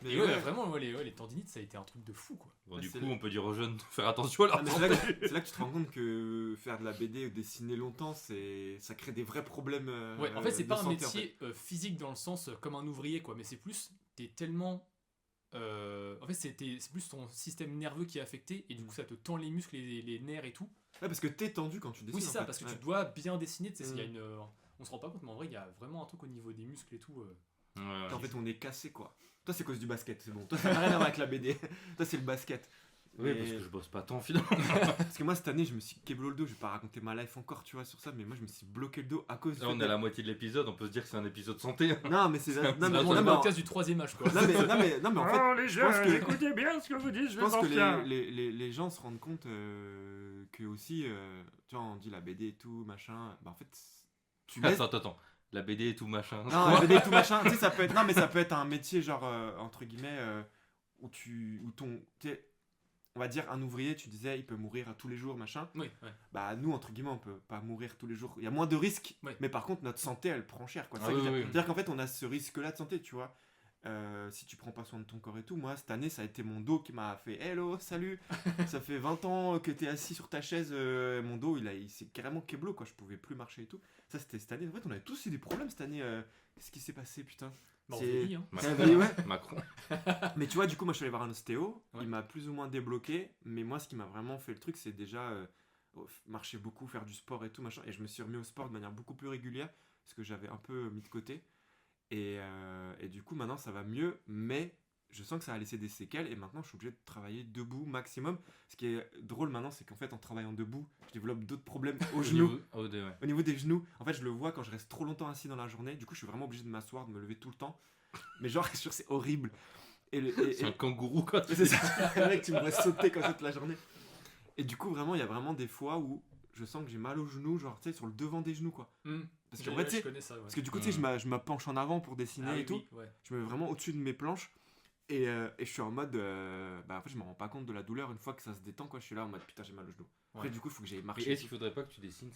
Mais Et ouais, ouais, vraiment, les tendinites, ça a été un truc de fou, quoi. Bon, Ouais, du c'est coup, le- on peut dire aux jeunes de faire attention à Ah, leur mais santé. c'est là que tu te rends compte que faire de la BD ou dessiner longtemps, ça crée des vrais problèmes. Ouais, en fait, c'est de pas un santé, en fait. métier physique dans le sens comme un ouvrier, quoi, mais c'est plus, t'es tellement. En fait, c'est plus ton système nerveux qui est affecté, et du coup, ça te tend les muscles, les nerfs et tout. Ouais, parce que t'es tendu quand tu dessines. Oui, c'est en ça, fait. parce que Ouais. tu dois bien dessiner, tu sais, il y a Mm. on se rend pas compte, mais en vrai, il y a vraiment un truc au niveau des muscles et tout. Ouais, En fait, on est cassé quoi. Toi, c'est cause du basket, c'est bon. Toi, ça n'a rien à voir avec la BD. Toi, c'est le basket. Oui, Mais- parce que je bosse pas tant finalement. Parce que moi, cette année, je me suis kéblo le dos. Je vais pas raconter ma life encore, tu vois, sur ça, mais moi, je me suis bloqué le dos à cause Là, on est à la moitié de l'épisode, on peut se dire que c'est un épisode santé. Non, mais c'est. C'est Non, un mais, petit Vraiment non, le mais- podcast du 3ème âge, quoi. non, mais en fait, les je pense que- écoutez bien ce que vous dites, je pense que les gens se rendent compte que aussi, tu vois, on dit la BD et tout, machin. Bah, en fait, tu laisses. Attends. La BD et tout machin. Non, la BD et tout machin. Tu sais, ça peut être. Non, mais ça peut être un métier, genre, entre guillemets, où tu sais, on va dire, un ouvrier, tu disais, il peut mourir tous les jours, machin. Oui, ouais. Bah, nous, entre guillemets, on peut pas mourir tous les jours. Il y a moins de risques, Ouais. mais par contre, notre santé, elle prend cher, quoi. C'est Ah ça que oui, je veux dire. oui. C'est-à-dire qu'en fait, on a ce risque-là de santé, tu vois. Si tu prends pas soin de ton corps et tout, moi, cette année, ça a été mon dos qui m'a fait hello, salut. Ça fait 20 ans que t'es assis sur ta chaise, mon dos, il s'est carrément kéblo, quoi. Je pouvais plus marcher et tout. Ça, c'était cette année. En fait, on avait tous eu des problèmes cette année. Qu'est-ce qui s'est passé, putain? Bah, on C'est- vieillit, hein. C'est la vie, ouais. Macron. Mais tu vois, du coup, moi je suis allé voir un ostéo, Ouais. il m'a plus ou moins débloqué, mais moi ce qui m'a vraiment fait le truc, c'est déjà marcher beaucoup, faire du sport et tout, machin, et je me suis remis au sport de manière beaucoup plus régulière, parce que j'avais un peu mis de côté, et du coup maintenant ça va mieux, mais je sens que ça a laissé des séquelles, et maintenant je suis obligé de travailler debout maximum. Ce qui est drôle maintenant, c'est qu'en fait en travaillant debout, je développe d'autres problèmes aux genoux. Ouais. Au niveau des genoux, en fait, je le vois quand je reste trop longtemps assis dans la journée. Du coup, je suis vraiment obligé de m'asseoir, de me lever tout le temps. Mais genre, c'est horrible. C'est un kangourou quoi. c'est ça, le mec, tu me vois sauter comme ça toute la journée. Et du coup, vraiment, il y a vraiment des fois où je sens que j'ai mal aux genoux, genre, tu sais, sur le devant des genoux, quoi. Parce qu'en fait, tu Je sais, connais ça, ouais. parce que du coup, tu sais, je me penche en avant pour dessiner Ah et oui, tout. oui, ouais. Je me mets vraiment au-dessus de mes planches. Et je suis en mode, bah, en fait, je me rends pas compte de la douleur une fois que ça se détend, quoi. Je suis là en mode, putain, j'ai mal aux genoux. Après, Ouais. du coup, il faut que j'aille Mais marcher. est-ce qu'il faudrait pas que tu dessines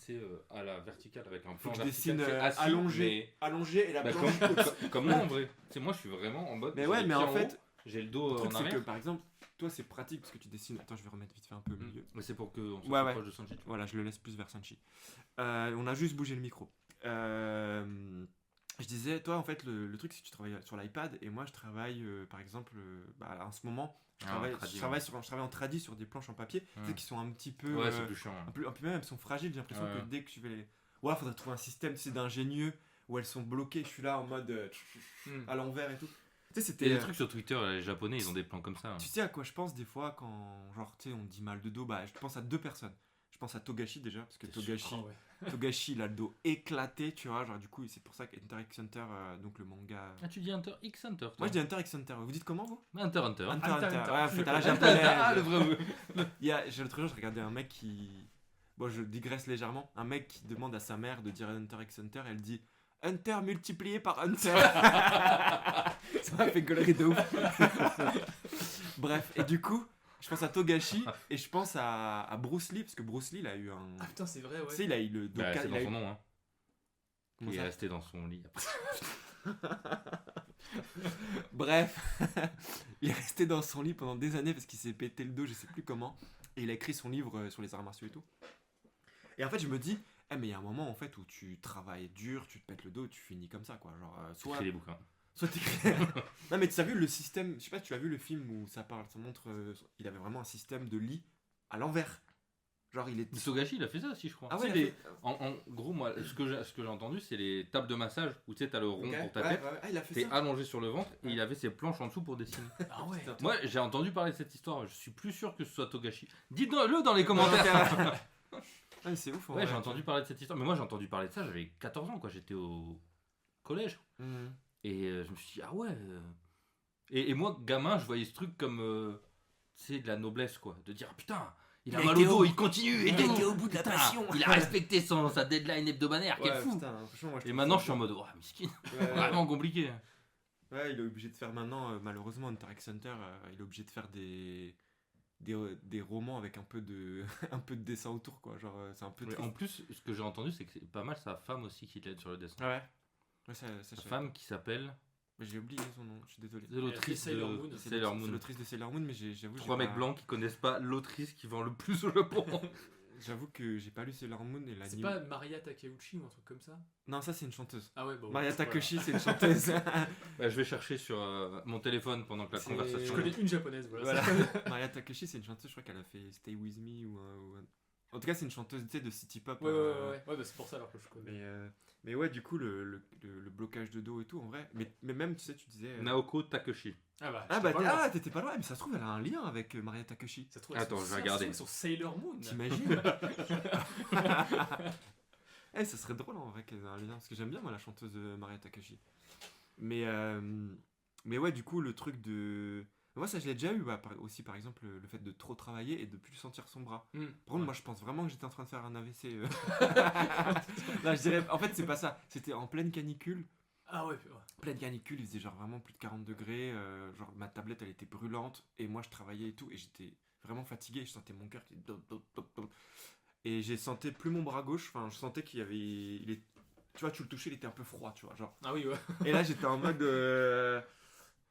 à la verticale avec un Faut plan que je vertical dessine c'est assis, allongé, allongé et la mais- planche. bah, comme moi en vrai. C'est moi je suis vraiment en mode. Mais j'ai ouais, les mais pieds en haut, fait, j'ai le dos le truc, en c'est que arrière. par exemple, toi, c'est pratique parce que tu dessines. Attends, je vais remettre vite fait un peu au milieu. Mais c'est pour qu'on se Ouais, ouais. rapproche de Sanji. tu vois. Voilà, je le laisse plus vers Sanchi. On a juste bougé le micro. Je disais, toi, en fait, le truc, c'est que tu travailles sur l'iPad et moi, je travaille, par exemple, bah, en ce moment, je Ah, travaille, en tradi, je travaille en tradi sur des planches en papier, tu sais, Hmm. qui sont un petit peu. Ouais, c'est plus chiant. hein. un peu même, elles sont fragiles, j'ai l'impression Ouais. que dès que tu vais les. Ou alors, faudrait trouver un système, tu sais, d'ingénieux où elles sont bloquées. Je suis là en mode à l'envers et tout. Tu sais, Et c'était. les trucs sur Twitter, les japonais ils ont des plans comme ça. hein. Tu sais à quoi je pense des fois quand, genre, tu sais, on dit mal de dos, bah, je pense à deux personnes. Je pense à Togashi déjà, parce que T'es sûr? Togashi, Ah ouais. Togashi, il a le dos éclaté, tu vois, genre du coup, c'est pour ça qu'Hunter x Hunter, donc le manga. Ah, tu dis Hunter x Hunter toi. Moi je dis Hunter x Hunter, vous dites comment vous? Hunter Hunter. Hunter Hunter, Hunter, Hunter. ouais, faites à la Hunter, japonaise. ah, le vrai. L'autre jour, je regardais un mec qui. Bon, je digresse légèrement. Un mec qui demande à sa mère de dire Hunter x Hunter, elle dit Hunter multiplié par Hunter. Ça m'a fait gaulerie de ouf. Bref, et du coup, Je pense à Togashi et je pense à Bruce Lee, parce que Bruce Lee, il a eu un. Ah putain, c'est vrai, Tu ouais. sais, il a eu le. Bah, c'est dans son nom, hein. Comment Il est ça resté dans son lit après. Bref, il est resté dans son lit pendant des années parce qu'il s'est pété le dos, je sais plus comment. Et il a écrit son livre sur les arts martiaux et tout. Et en fait, je me dis, mais il y a un moment en fait où tu travailles dur, tu te pètes le dos, tu finis comme ça, quoi. Genre, soit. Écris les bouquins. Soit t'écris. Non, mais tu as vu le système, je sais pas si tu as vu le film où ça parle, ça montre. Il avait vraiment un système de lit à l'envers. Genre, il est. Togashi, il a fait ça aussi, je crois. Ah Tu ouais, sais, il a les- en gros, moi, ce que j'ai entendu, c'est les tables de massage où tu sais, t'as le rond Ok, pour ta ouais, tête. ouais, ah, il a fait T'es ça. allongé sur le ventre et Ouais. il avait ses planches en dessous pour dessiner. Ah ouais. Putain, Moi, j'ai entendu parler de cette histoire. Je suis plus sûr que ce soit Togashi. Dites-le dans les commentaires. Ah, mais c'est ouf. en Ouais, vrai. j'ai entendu parler de cette histoire. Mais moi, j'ai entendu parler de ça. J'avais 14 ans, quoi. J'étais au collège. Mhm. Et je me suis dit, ah ouais. Et moi, gamin, je voyais ce truc comme. Tu sais, de la noblesse, quoi. De dire, putain, il a mal au dos, il continue. Et Il tout. était au bout de la Putain, passion. il a respecté sa deadline hebdomadaire. Quel Ouais, fou. putain, franchement, moi, Et trouve maintenant, ça je suis en beau. mode, oh, miskin. Ouais, Vraiment compliqué. ouais, il est obligé de faire maintenant, malheureusement, Hunter x Hunter, il est obligé de faire des romans avec un peu de, un peu de dessin autour, quoi. Genre, c'est un peu Mais triste. en plus, ce que j'ai entendu, c'est que c'est pas mal sa femme aussi qui l'aide sur le dessin. Ah ouais. Ouais, ça, Sa je sais. femme qui s'appelle. Mais j'ai oublié son nom, je suis désolé. C'est l'autrice C'est Sailor de Moon. C'est Sailor c'est Moon. l'autrice de Sailor Moon, mais j'avoue. Trois j'ai mecs pas- blancs qui connaissent pas l'autrice qui vend le plus au Japon. J'avoue que j'ai pas lu Sailor Moon et C'est l'anime. pas Maria Takeuchi ou un truc comme ça? Non, ça c'est une chanteuse. Ah ouais, bon. Maria voilà. Takeshi, c'est une chanteuse. Bah, je vais chercher sur mon téléphone pendant que la C'est- conversation. Je connais une japonaise, voilà. Voilà. Maria Takeshi, c'est une chanteuse, je crois qu'elle a fait Stay With Me En tout cas, c'est une chanteuse, tu sais, de city pop. Ouais, ouais, ouais, ouais. Ouais, bah c'est pour ça alors que je connais. Mais ouais, du coup, le blocage de dos et tout, en vrai. Mais même, tu sais, tu disais. Naoko Takeshi. Ah bah, Ah j'étais bah pas loin. t'étais pas loin, mais ça se trouve, elle a un lien avec Maria Takeshi. Ça se trouve, Attends, elles sont- je vais ça se regarder. trouve, elles sont Sailor Moon. T'imagines ça serait drôle en vrai qu'elle ait un lien, parce que j'aime bien moi la chanteuse Maria Takeshi. Mais ouais, du coup, le truc de. Moi, ça, je l'ai déjà eu aussi, par exemple, le fait de trop travailler et de plus sentir son bras. Hmm. Par contre, moi, je pense vraiment que j'étais en train de faire un AVC. Non, je dirais. En fait, c'est pas ça. C'était en pleine canicule. Ah ouais, ouais. Pleine canicule, il faisait genre vraiment plus de 40 degrés. Genre, ma tablette, elle était brûlante. Et moi, je travaillais et tout. Et j'étais vraiment fatigué. Je sentais mon cœur qui. Et j'ai senti plus mon bras gauche. Enfin, je sentais qu'il y avait. Tu vois, tu le touchais, il était un peu froid, tu vois. Genre. Ah oui, ouais. Et là, j'étais en mode.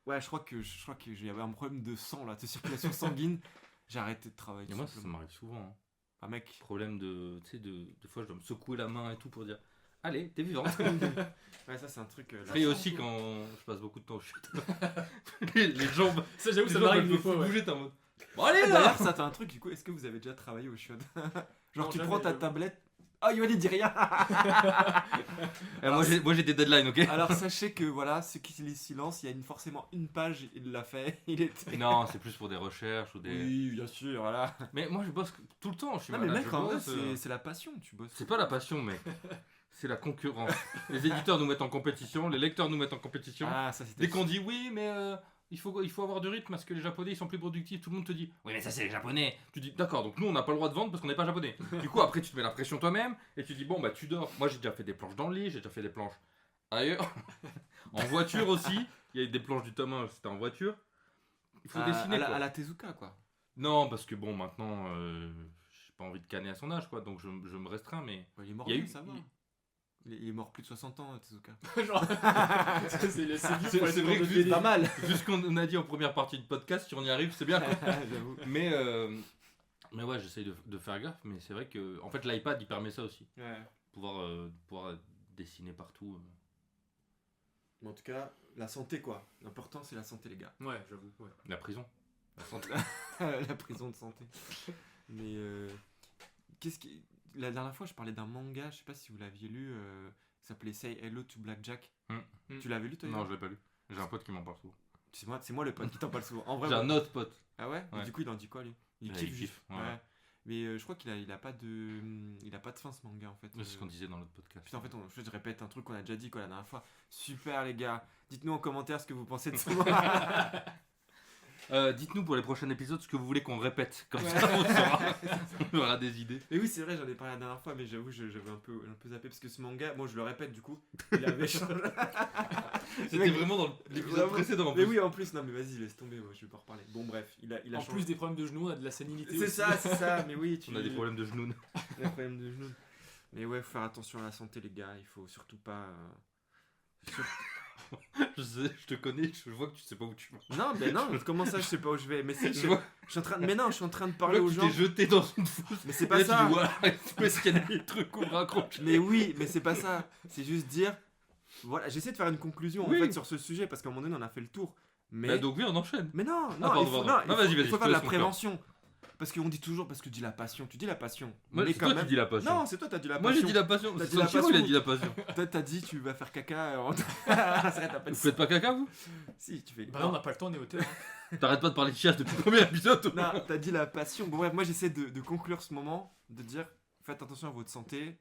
Ouais, je crois que j'avais un problème de sang, là, de circulation sanguine. J'ai arrêté de travailler. Et tout moi, ça simplement. m'arrive souvent. Hein. Ah, mec. Problème de. Tu sais, des fois, je dois me secouer la main et tout pour dire allez, t'es vivant. Ouais, ça, c'est un truc. Et aussi quand je passe beaucoup de temps au chute. les jambes. Ça, j'avoue, Les ça jambes, m'arrive elles des peuvent fois, plus ouais. bouger, t'es en mode. Bon, allez là. D'ailleurs, ça, t'as un truc, du coup, est-ce que vous avez déjà travaillé au chiottes? Genre, Non, tu jamais, prends ta jamais. tablette. Oh, Yoann, dit rien. Moi, j'ai des deadlines, ok. Alors, sachez que, voilà, ceux qui les silencent, il y a forcément une page, il l'a fait. Il était. Non, c'est plus pour des recherches ou des. Oui, bien sûr, voilà. Mais moi, je bosse tout le temps. Je suis Non, mais malade, mec, je en vrai, bosse, c'est la passion, tu bosses. C'est pas la passion, mec. C'est la concurrence. Les éditeurs nous mettent en compétition, les lecteurs nous mettent en compétition. Ah, ça, c'était. Dès qu'on dit oui, mais il faut avoir du rythme parce que les Japonais ils sont plus productifs, tout le monde te dit oui, mais ça c'est les Japonais. Tu dis d'accord, donc nous on n'a pas le droit de vendre parce qu'on n'est pas japonais. Du coup, après tu te mets la pression toi-même et tu dis bon, bah tu dors. Moi j'ai déjà fait des planches dans le lit, j'ai déjà fait des planches ailleurs. En voiture aussi, il y a des planches du tome 1, c'était en voiture. Il faut dessiner. Quoi. À la Tezuka, quoi. Non, parce que bon, maintenant j'ai pas envie de canner à son âge, quoi, donc je me restreins, mais. Ouais, il est mort, Il y a bien, eu- ça va. Il est mort plus de 60 ans, Tezuka. Genre, c'est vieux C'est pour être vrai dans que le vu- délire. Pas mal. Vu ce qu'on a dit en première partie de podcast, si on y arrive, c'est bien. Quoi. J'avoue. Mais ouais, j'essaye de faire gaffe, mais c'est vrai que en fait l'iPad il permet ça aussi, Ouais. pouvoir dessiner partout. Mais en tout cas, la santé, quoi. L'important, c'est la santé, les gars. Ouais, j'avoue. Ouais. La prison. La santé. La prison de santé. Mais qu'est-ce qui. La dernière fois, je parlais d'un manga, je sais pas si vous l'aviez lu, qui s'appelait Say Hello to Blackjack. Tu l'avais lu, toi? Non, Yann je l'ai pas lu. J'ai un pote qui m'en parle souvent. C'est moi le pote qui t'en parle souvent. En vrai, J'ai moi- un autre pote. Ah ouais, Ouais. Et du coup, il en dit quoi, lui? Il Ouais, kiffe il juste. kiffe, ouais. Mais je crois qu'il a pas de fin, ce manga, en fait. C'est ce qu'on disait dans l'autre podcast. Putain, en fait, je répète un truc qu'on a déjà dit, quoi, la dernière fois. Super, les gars. Dites-nous en commentaire ce que vous pensez de ce manga. Dites-nous pour les prochains épisodes ce que vous voulez qu'on répète. Comme ça, on aura des idées. Mais oui, c'est vrai, j'en ai parlé la dernière fois, mais j'avoue, j'avais un peu zappé parce que ce manga, moi je le répète du coup, il avait changé. C'était vraiment dans l'épisode Vraiment. précédent. En Mais plus. oui, en plus, non, mais vas-y, laisse tomber, moi, je vais pas reparler. Bon, bref, il a En changé. plus des problèmes de genoux, on a de la sénilité C'est aussi. ça, mais oui, On a des problèmes de genoux. Des problèmes de genoux. Mais ouais, faut faire attention à la santé, les gars, il faut surtout pas. Je te connais, je vois que tu sais pas où tu vas. Non, mais non, comment ça, je sais pas où je vais. Mais si, Je vois je suis en train de. Mais non, je suis en train de que parler aux tu gens. t'es jeté dans une fosse. Mais c'est Et pas là, ça. tu dis, voilà, où est-ce qu'il y a des trucs qu'on raccroche. Mais oui, mais c'est pas ça. C'est juste dire. Voilà, j'essaie de faire une conclusion Oui. en fait sur ce sujet parce qu'à un moment donné on a fait le tour. Mais, Bah, donc oui, on enchaîne. mais non, non, pardon, il faut, pardon. non, Non, il faut- vas-y, il vas-y, faut je faire te de la laisse mon cœur. prévention. Parce qu'on dit toujours, parce que tu dis la passion, Moi, mais c'est quand toi même. qui dis la passion. Non, c'est toi, t'as dit la Moi passion. j'ai dit la passion. T'as C'est dit la Sanchiro, il a passion. dit la passion. Toi, t'as dit, tu vas faire caca. Arrête, t'as pas Vous dit faites pas caca vous? Si, tu fais. Bah non, on n'a pas le temps, on est auteur. T'arrêtes pas de parler de chiasse depuis le premier épisode. Non, t'as dit la passion. Bon, bref, moi j'essaie de conclure ce moment, de dire faites attention à votre santé,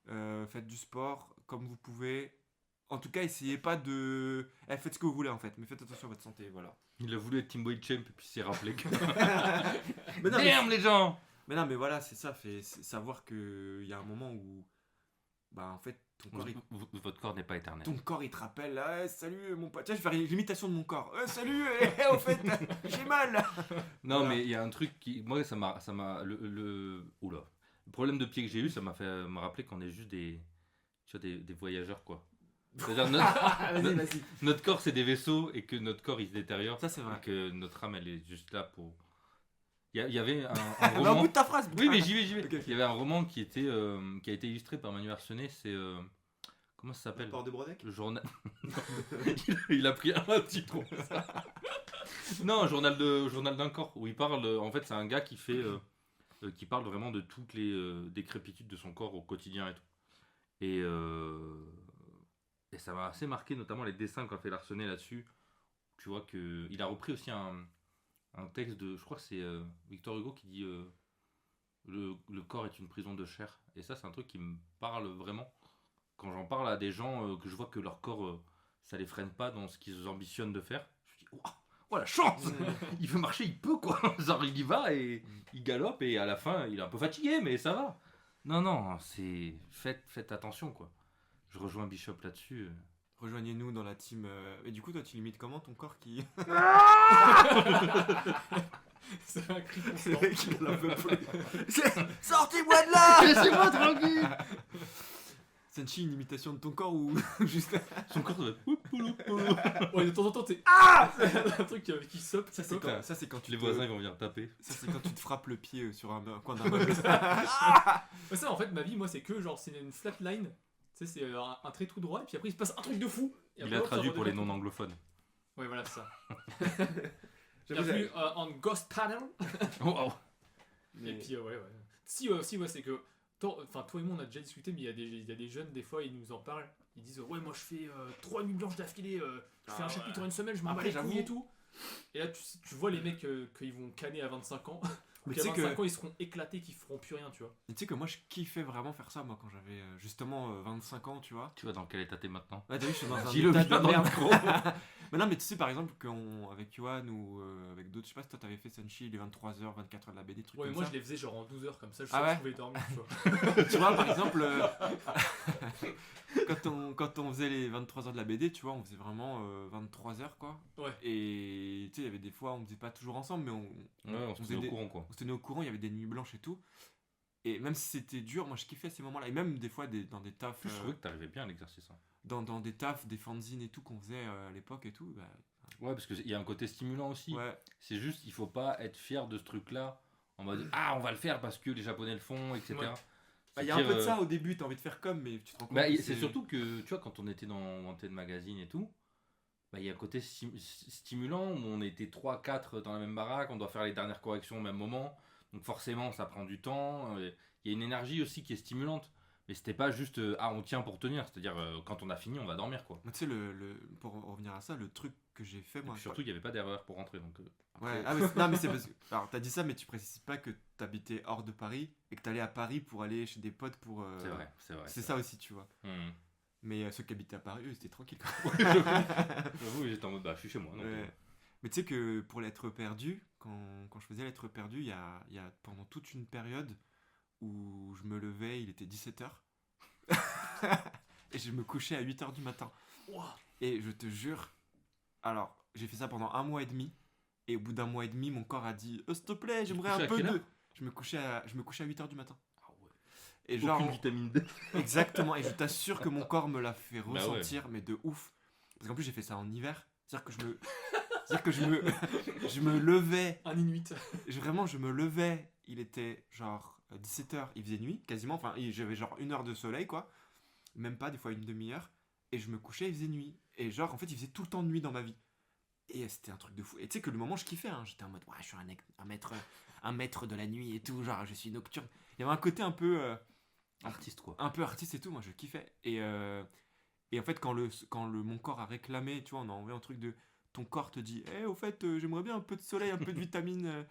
faites du sport comme vous pouvez. En tout cas, essayez pas de. Faites ce que vous voulez en fait, mais faites attention à votre santé, voilà. Il a voulu être Team Boy Champ et puis il s'est rappelé que. Mais non, mais, Damn les gens. mais non, mais voilà, c'est ça, c'est savoir qu'il y a un moment où. Bah en fait, Votre corps n'est pas éternel. ton corps il te rappelle, ah, salut mon pote. Tiens, je vais faire l'imitation de mon corps. Salut, au fait, j'ai mal. Non Voilà. mais il y a un truc qui. Moi ça m'a. Oula. Le problème de pied que j'ai eu, ça m'a fait me rappeler qu'on est juste des. Tu vois, des voyageurs quoi. C'est-à-dire Vas-y. notre corps c'est des vaisseaux et que notre corps il se détériore. Ça c'est vrai. Et que notre âme elle est juste là pour. Il y avait un Bah, au roman. bout de ta phrase. Oui, mais j'y vais. Ok, ok. Il y avait un roman qui a été illustré par Manu Arsenet, c'est... comment ça s'appelle? Port de Brodeck. Le journal... il a pris un citron. Non, journal d'un corps, où il parle... En fait, c'est un gars qui parle vraiment de toutes les décrépitudes de son corps au quotidien et tout. Et ça m'a assez marqué, notamment les dessins qu'a fait Larsenet là-dessus. Tu vois qu'il a repris aussi un texte de... Je crois que c'est Victor Hugo qui dit le corps est une prison de chair. Et ça, c'est un truc qui me parle vraiment. Quand j'en parle à des gens que je vois que leur corps, ça les freine pas dans ce qu'ils ambitionnent de faire, je me dis, oh la chance. Il veut marcher, il peut quoi. Genre, il y va et il galope et à la fin, il est un peu fatigué, mais ça va. Non, c'est... Faites attention quoi. Je rejoins Bishop là-dessus. Rejoignez-nous dans la team. Et du coup, toi, tu limites comment ton corps qui. C'est un cri C'est constant. vrai qu'il en peut plus. Sortez-moi de là. Laissez-moi tranquille. Senshi, une imitation de ton corps ou juste. Son corps doit être... Ouais, de temps en temps, t'es. Ah un truc qui saute. Ça, c'est quand, ça, c'est quand tu Les te- voisins ils vont venir taper. Ça, c'est quand tu te frappes le pied sur un coin d'un meuble. Ouais, ça, en fait, ma vie, moi, c'est que genre, c'est une flat line. Tu sais, c'est un trait tout droit, et puis après, il se passe un truc de fou. Et Il après, a hop, ça traduit pour les redevient tout. non-anglophones. Ouais, voilà, c'est ça. J'avoue, Bienvenue en Ghost Tunnel. Oh, wow. mais- Et puis, ouais. Si, ouais, c'est que. Enfin, toi et moi, on a déjà discuté, mais il y a des jeunes, des fois, ils nous en parlent. Ils disent, ouais, moi, je fais 3 nuits blanches d'affilée, je fais un chapitre en une semaine, je m'en bats Après, les couilles j'avoue- et tout. Et là, tu vois les mecs qu'ils vont canner à 25 ans. Mais Qu'à tu sais 25 que- ans, ils seront éclatés, qu'ils feront plus rien, tu vois. Mais tu sais que moi, je kiffais vraiment faire ça, moi, quand j'avais justement 25 ans, tu vois. Tu vois dans quel état t'es maintenant? Ouais, t'as vu, je suis dans un Dis-le état bien de dans le merde. micro. Mais non, mais tu sais, par exemple, avec Yohan ou avec d'autres, je sais pas si toi t'avais fait Senshi, les 23h, 24h de la BD, trucs Ouais, comme moi, ça. je les faisais genre en 12 heures, comme ça, je Ah ouais pouvais dormir, tu vois. Tu vois, par exemple, quand on faisait les 23h de la BD, tu vois, on faisait vraiment 23h, quoi. Ouais. Et tu sais, il y avait des fois, on faisait pas toujours ensemble, mais Ouais, on se faisait met au des- courant quoi. on se tenait au courant, il y avait des nuits blanches et tout. Et même si c'était dur, moi je kiffais ces moments-là. Et même des fois dans des tafs, Je trouvais que t'arrivais bien à l'exercice. Hein. dans des tafs, des fanzines et tout qu'on faisait à l'époque et tout. Bah, Ouais, parce qu'il y a un côté stimulant aussi. ouais. C'est juste, il faut pas être fier de ce truc-là en mode on va le faire parce que les Japonais le font, etc. Ouais. Bah, il y a un peu de ça au début, t'as envie de faire comme, mais tu te rends compte. Bah, que c'est surtout que, tu vois, quand on était dans Wanted Magazine et tout, bah, il y a un côté stimulant où on était 3-4 dans la même baraque, on doit faire les dernières corrections au même moment, donc forcément ça prend du temps. Il y a une énergie aussi qui est stimulante, mais c'était pas juste on tient pour tenir, c'est-à-dire quand on a fini, on va dormir quoi. Tu sais, pour revenir à ça, le truc que j'ai fait, Et moi. puis surtout, il n'y avait pas d'erreur pour rentrer, donc. Ouais, ah, mais non, mais c'est parce que. Alors, t'as dit ça, mais tu précises pas que t'habitais hors de Paris et que t'allais à Paris pour aller chez des potes pour. C'est vrai, c'est vrai. C'est ça aussi, tu vois. Hmm. Mais ceux qui habitaient à Paris, eux, c'était tranquille. Quoi. J'avoue, j'étais en mode je suis chez moi. Donc, Ouais. Mais tu sais que pour l'être perdu, quand je faisais l'être perdu, il y a pendant toute une période où je me levais, il était 17h. Et je me couchais à 8h du matin. Ouah. Et je te jure, alors j'ai fait ça pendant 1 mois et demi. Et au bout d'1 mois et demi, mon corps a dit s'il te plaît, j'aimerais couchais un à peu quelle de. heure Je me couchais à 8h du matin. Ah ouais. Et genre, Aucune vitamine D. exactement. Et je t'assure que mon corps me l'a fait Bah ouais. ressentir, mais de ouf. Parce qu'en plus, j'ai fait ça en hiver. C'est-à-dire que je me levais. Un Inuit. Vraiment, je me levais. Il était genre 17h, il faisait nuit quasiment. Enfin, j'avais genre 1 heure de soleil, quoi. Même pas, des fois une demi-heure. Et je me couchais, il faisait nuit. Et genre, en fait, il faisait tout le temps de nuit dans ma vie. Et c'était un truc de fou. Et tu sais que le moment, je kiffais. Hein. J'étais en mode, ouais, je suis un maître de la nuit et tout. Genre, je suis nocturne. Il y avait un côté un peu. Artiste, quoi. Un peu artiste et tout. Moi, je kiffais. Et en fait, quand mon corps a réclamé, tu vois, on a envoyé un truc de. Ton corps te dit, au fait, j'aimerais bien un peu de soleil, un peu de vitamine.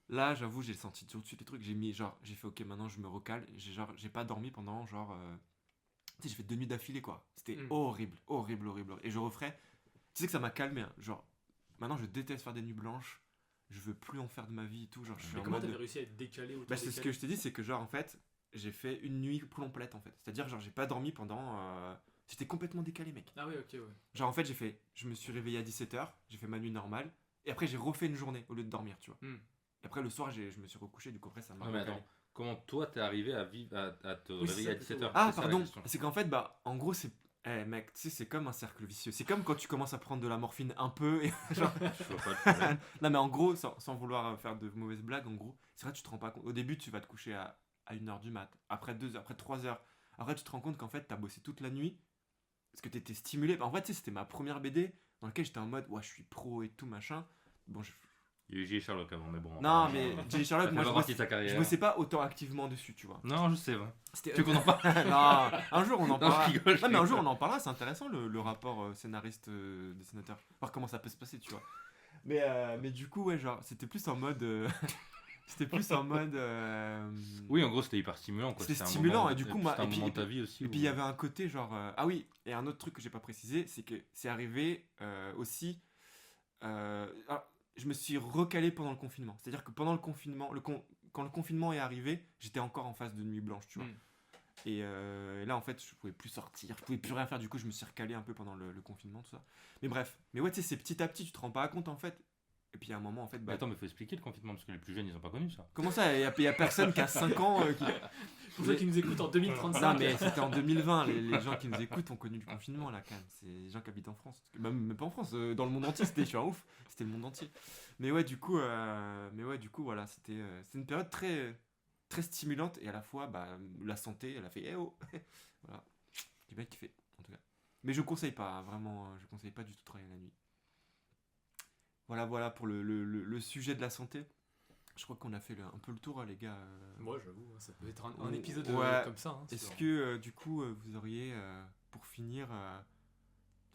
Là, j'avoue, j'ai senti tout de suite les trucs. J'ai fait, ok, maintenant, je me recale. J'ai pas dormi pendant, genre. Tu sais, j'ai fait 2 nuits d'affilée, quoi. C'était horrible, horrible, horrible. Et je referais. Tu sais que ça m'a calmé, hein. Genre, maintenant, je déteste faire des nuits blanches. Je veux plus en faire de ma vie et tout. Genre, je suis Mais en comment mode. t'avais réussi à être décalé autant Bah, c'est ce que décalé je t'ai dit, c'est que, genre, en fait, j'ai fait une nuit complète, en fait. C'est-à-dire, genre, j'ai pas dormi pendant. J'étais complètement décalé, mec. Ah ouais, ok, ouais. Genre, en fait, je me suis réveillé à 17h, j'ai fait ma nuit normale. Et après, j'ai refait une journée au lieu de dormir, tu vois. Et après, le soir, je me suis recouché, du coup, après, ça m'a. Non, mais recalé. attends. Comment toi t'es arrivé à vivre, à te Oui, réveiller à c'est ça, 17h Ah, pardon. C'est qu'en fait, bah, en gros, c'est. Mec, tu sais, c'est comme un cercle vicieux. C'est comme quand tu commences à prendre de la morphine un peu et genre. Je vois pas le problème. Non, mais en gros, sans vouloir faire de mauvaises blagues, en gros, c'est vrai, tu te rends pas compte. Au début, tu vas te coucher à 1h du mat, après 2h, après 3h. Après, tu te rends compte qu'en fait, t'as bossé toute la nuit parce que t'étais stimulé. En fait, tu sais, c'était ma première BD dans laquelle j'étais en mode, ouais, je suis pro et tout, machin. Bon, Il y a eu J. Sherlock avant, mais bon. Non, mais J. Sherlock, moi, sa carrière. je bossais pas autant activement dessus, tu vois. Non, je sais, ouais. C'était. Tu veux qu'on en parle? Non, un jour, on en Non, parlera. je rigole, Non, mais un jour, on en parlera, c'est intéressant le rapport scénariste-dessinateur. Voir comment ça peut se passer, tu vois. Mais du coup, ouais, genre, c'était plus en mode. C'était plus en mode. Oui, en gros, c'était hyper stimulant, quoi. C'était un stimulant, moment- et du coup, c'était un et puis- moment de ta vie aussi. Et puis il y avait un côté genre. Ah oui, et un autre truc que j'ai pas précisé, c'est que c'est arrivé aussi. Alors, je me suis recalé pendant le confinement. C'est-à-dire que pendant le confinement, quand le confinement est arrivé, j'étais encore en phase de nuit blanche, tu vois. Et là, en fait, je pouvais plus sortir, je pouvais plus rien faire. Du coup, je me suis recalé un peu pendant le confinement, tout ça. Mais bref, mais ouais, tu sais, c'est petit à petit, tu te rends pas compte en fait. Et puis à un moment, en fait, Mais bah, attends, mais faut expliquer le confinement parce que les plus jeunes ils ont pas connu ça. comment ça, il y a personne qui a 5 ans qui. Pour ceux qui nous écoutent en 2035. Non, mais c'était en 2020. Les gens qui nous écoutent ont connu le confinement, là, quand même. C'est les gens qui habitent en France. Même pas en France, dans le monde entier, je suis un ouf. C'était le monde entier. Mais ouais, du coup, voilà, c'était une période très, très stimulante. Et à la fois, bah, la santé, elle a fait, eh oh. Voilà. J'ai bien kiffé, en tout cas. Mais je conseille pas, vraiment, je conseille pas du tout de travailler la nuit. Voilà pour le sujet de la santé. Je crois qu'on a fait un peu le tour, les gars. Moi, j'avoue, ça peut être un épisode Ouais. comme ça. Hein, Est-ce que, du coup, vous auriez, pour finir...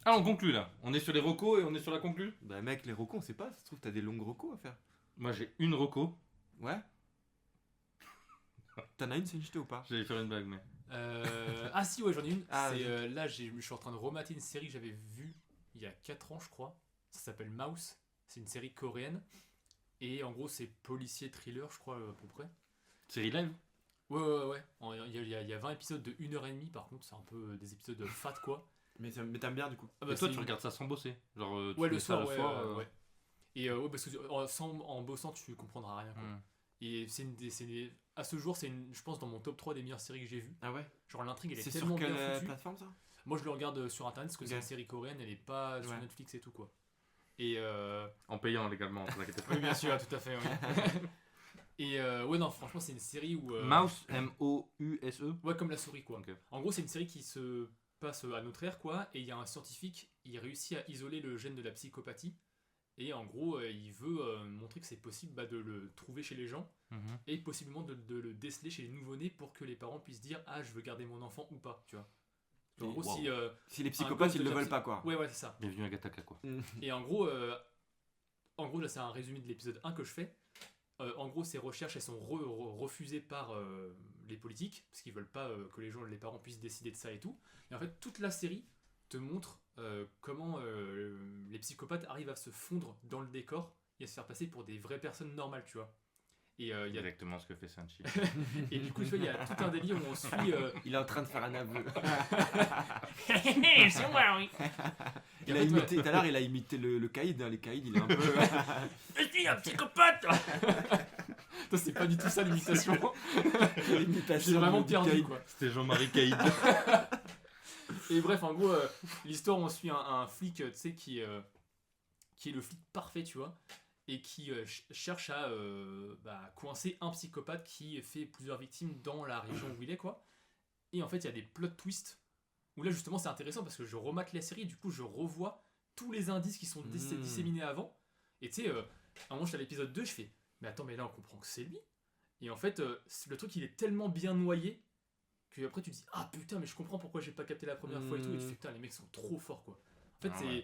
Ah, on conclut là. On est sur les recos et on est sur la conclue. Bah mec, les recos, on sait pas, ça se trouve t'as des longues recos à faire. Moi j'ai une reco. Ouais. T'en as une, c'est une jetée ou pas? J'allais faire une blague, mais. Ah si, ouais, j'en ai une. Ah, C'est, vas-y. là, je suis en train de remater une série que j'avais vue il y a 4 ans, je crois. Ça s'appelle Mouse. C'est une série coréenne. Et en gros, c'est policier thriller, je crois, à peu près. Série live. Ouais. Il y a 20 épisodes de 1h30, par contre, c'est un peu des épisodes fat, quoi. Mais t'aimes bien du coup. Ah Mais toi c'est tu regardes ça sans bosser. Genre, tu Ouais, mets le ça soir, ouais. Et ouais, parce que en bossant, tu comprendras rien, quoi. Hmm. Et à ce jour, je pense, dans mon top 3 des meilleures séries que j'ai vues. Ah ouais? Genre, l'intrigue, elle est C'est tellement sur bien quelle foutue. plateforme ça? Moi, je le regarde sur internet parce que c'est Ok. une série coréenne, elle est pas sur Ouais. Netflix et tout, quoi. Et En payant légalement, ne t'inquiète pas. oui, bien sûr, tout à fait, oui. Et ouais, non, franchement, c'est une série où. Mouse, M-O-U-S-E. Ouais, comme la souris, quoi. Ok. En gros, c'est une série qui se passe à notre ère, quoi, et il y a un scientifique, il réussit à isoler le gène de la psychopathie, et en gros, il veut montrer que c'est possible de le trouver chez les gens, Mhm. et possiblement de le déceler chez les nouveau-nés pour que les parents puissent dire ah, je veux garder mon enfant ou pas, tu vois. En Et gros, wow. si. Si les gosse psychopathes ils le devient veulent pas quoi. Ouais, c'est ça. Bienvenue à Gataka quoi. Et en gros, là, c'est un résumé de l'épisode 1 que je fais. En gros, ces recherches, elles sont refusées par les politiques, parce qu'ils veulent pas que les parents puissent décider de ça et tout. Et en fait, toute la série te montre comment les psychopathes arrivent à se fondre dans le décor et à se faire passer pour des vraies personnes normales, tu vois. Et il y a Exactement ce que fait Sanchi. et du coup, tu vois, il y a tout un délire où on suit. Il est en train de faire un aveu. C'est moi, oui. Il a imité, tout à l'heure, il a imité le caïd. Hein, les caïds, il est un peu. Je suis un psychopathe. Toi, c'est pas du tout ça l'imitation. J'ai L'imitation vraiment du perdu, caïd. quoi. C'était Jean-Marie Caïd. Et bref, en gros, l'histoire, on suit un flic, tu sais, qui est le flic parfait, tu vois, et qui cherche à coincer un psychopathe qui fait plusieurs victimes dans la région où il est, quoi. Et en fait, il y a des plot twists, où là, justement, c'est intéressant, parce que je remate la série, du coup, je revois tous les indices qui sont disséminés avant. Et tu sais, à un moment, je suis à l'épisode 2, je fais, mais attends, mais là, on comprend que c'est lui. Et en fait, le truc, il est tellement bien noyé, que après tu te dis ah putain mais je comprends pourquoi j'ai pas capté la première fois et tout, et tu fais putain les mecs sont trop forts quoi. En fait je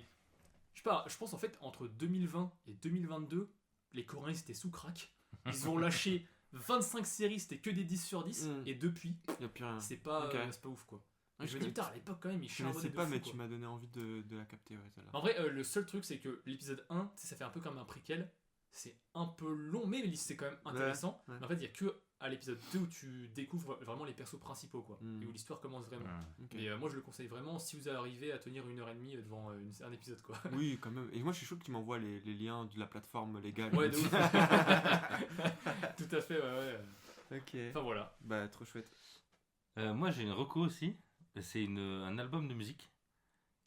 sais pas, je pense en fait entre 2020 et 2022 les Coréens ils étaient sous crack, ils ont lâché 25 séries, c'était que des 10 sur 10 et depuis Y a plus rien. c'est pas ouf quoi. Ouais, Je me dis putain à l'époque quand même ils Je ne sais charbonnaient de pas fou, mais quoi. tu m'as donné envie de la capter ouais, celle-là. En vrai le seul truc c'est que l'épisode 1 ça fait un peu comme un préquel, c'est un peu long mais c'est quand même intéressant. Ouais. Mais en fait il y a que à l'épisode 2 où tu découvres vraiment les persos principaux quoi, et où l'histoire commence vraiment. Okay. Et moi je le conseille vraiment si vous arrivez à tenir 1h30 devant un épisode quoi. Oui quand même, et moi je suis chaud que tu m'envoies les liens de la plateforme légale. Ouais de ouf. Tout à fait ouais. Ok. Enfin voilà. Bah trop chouette. Moi j'ai une reco aussi, c'est un album de musique.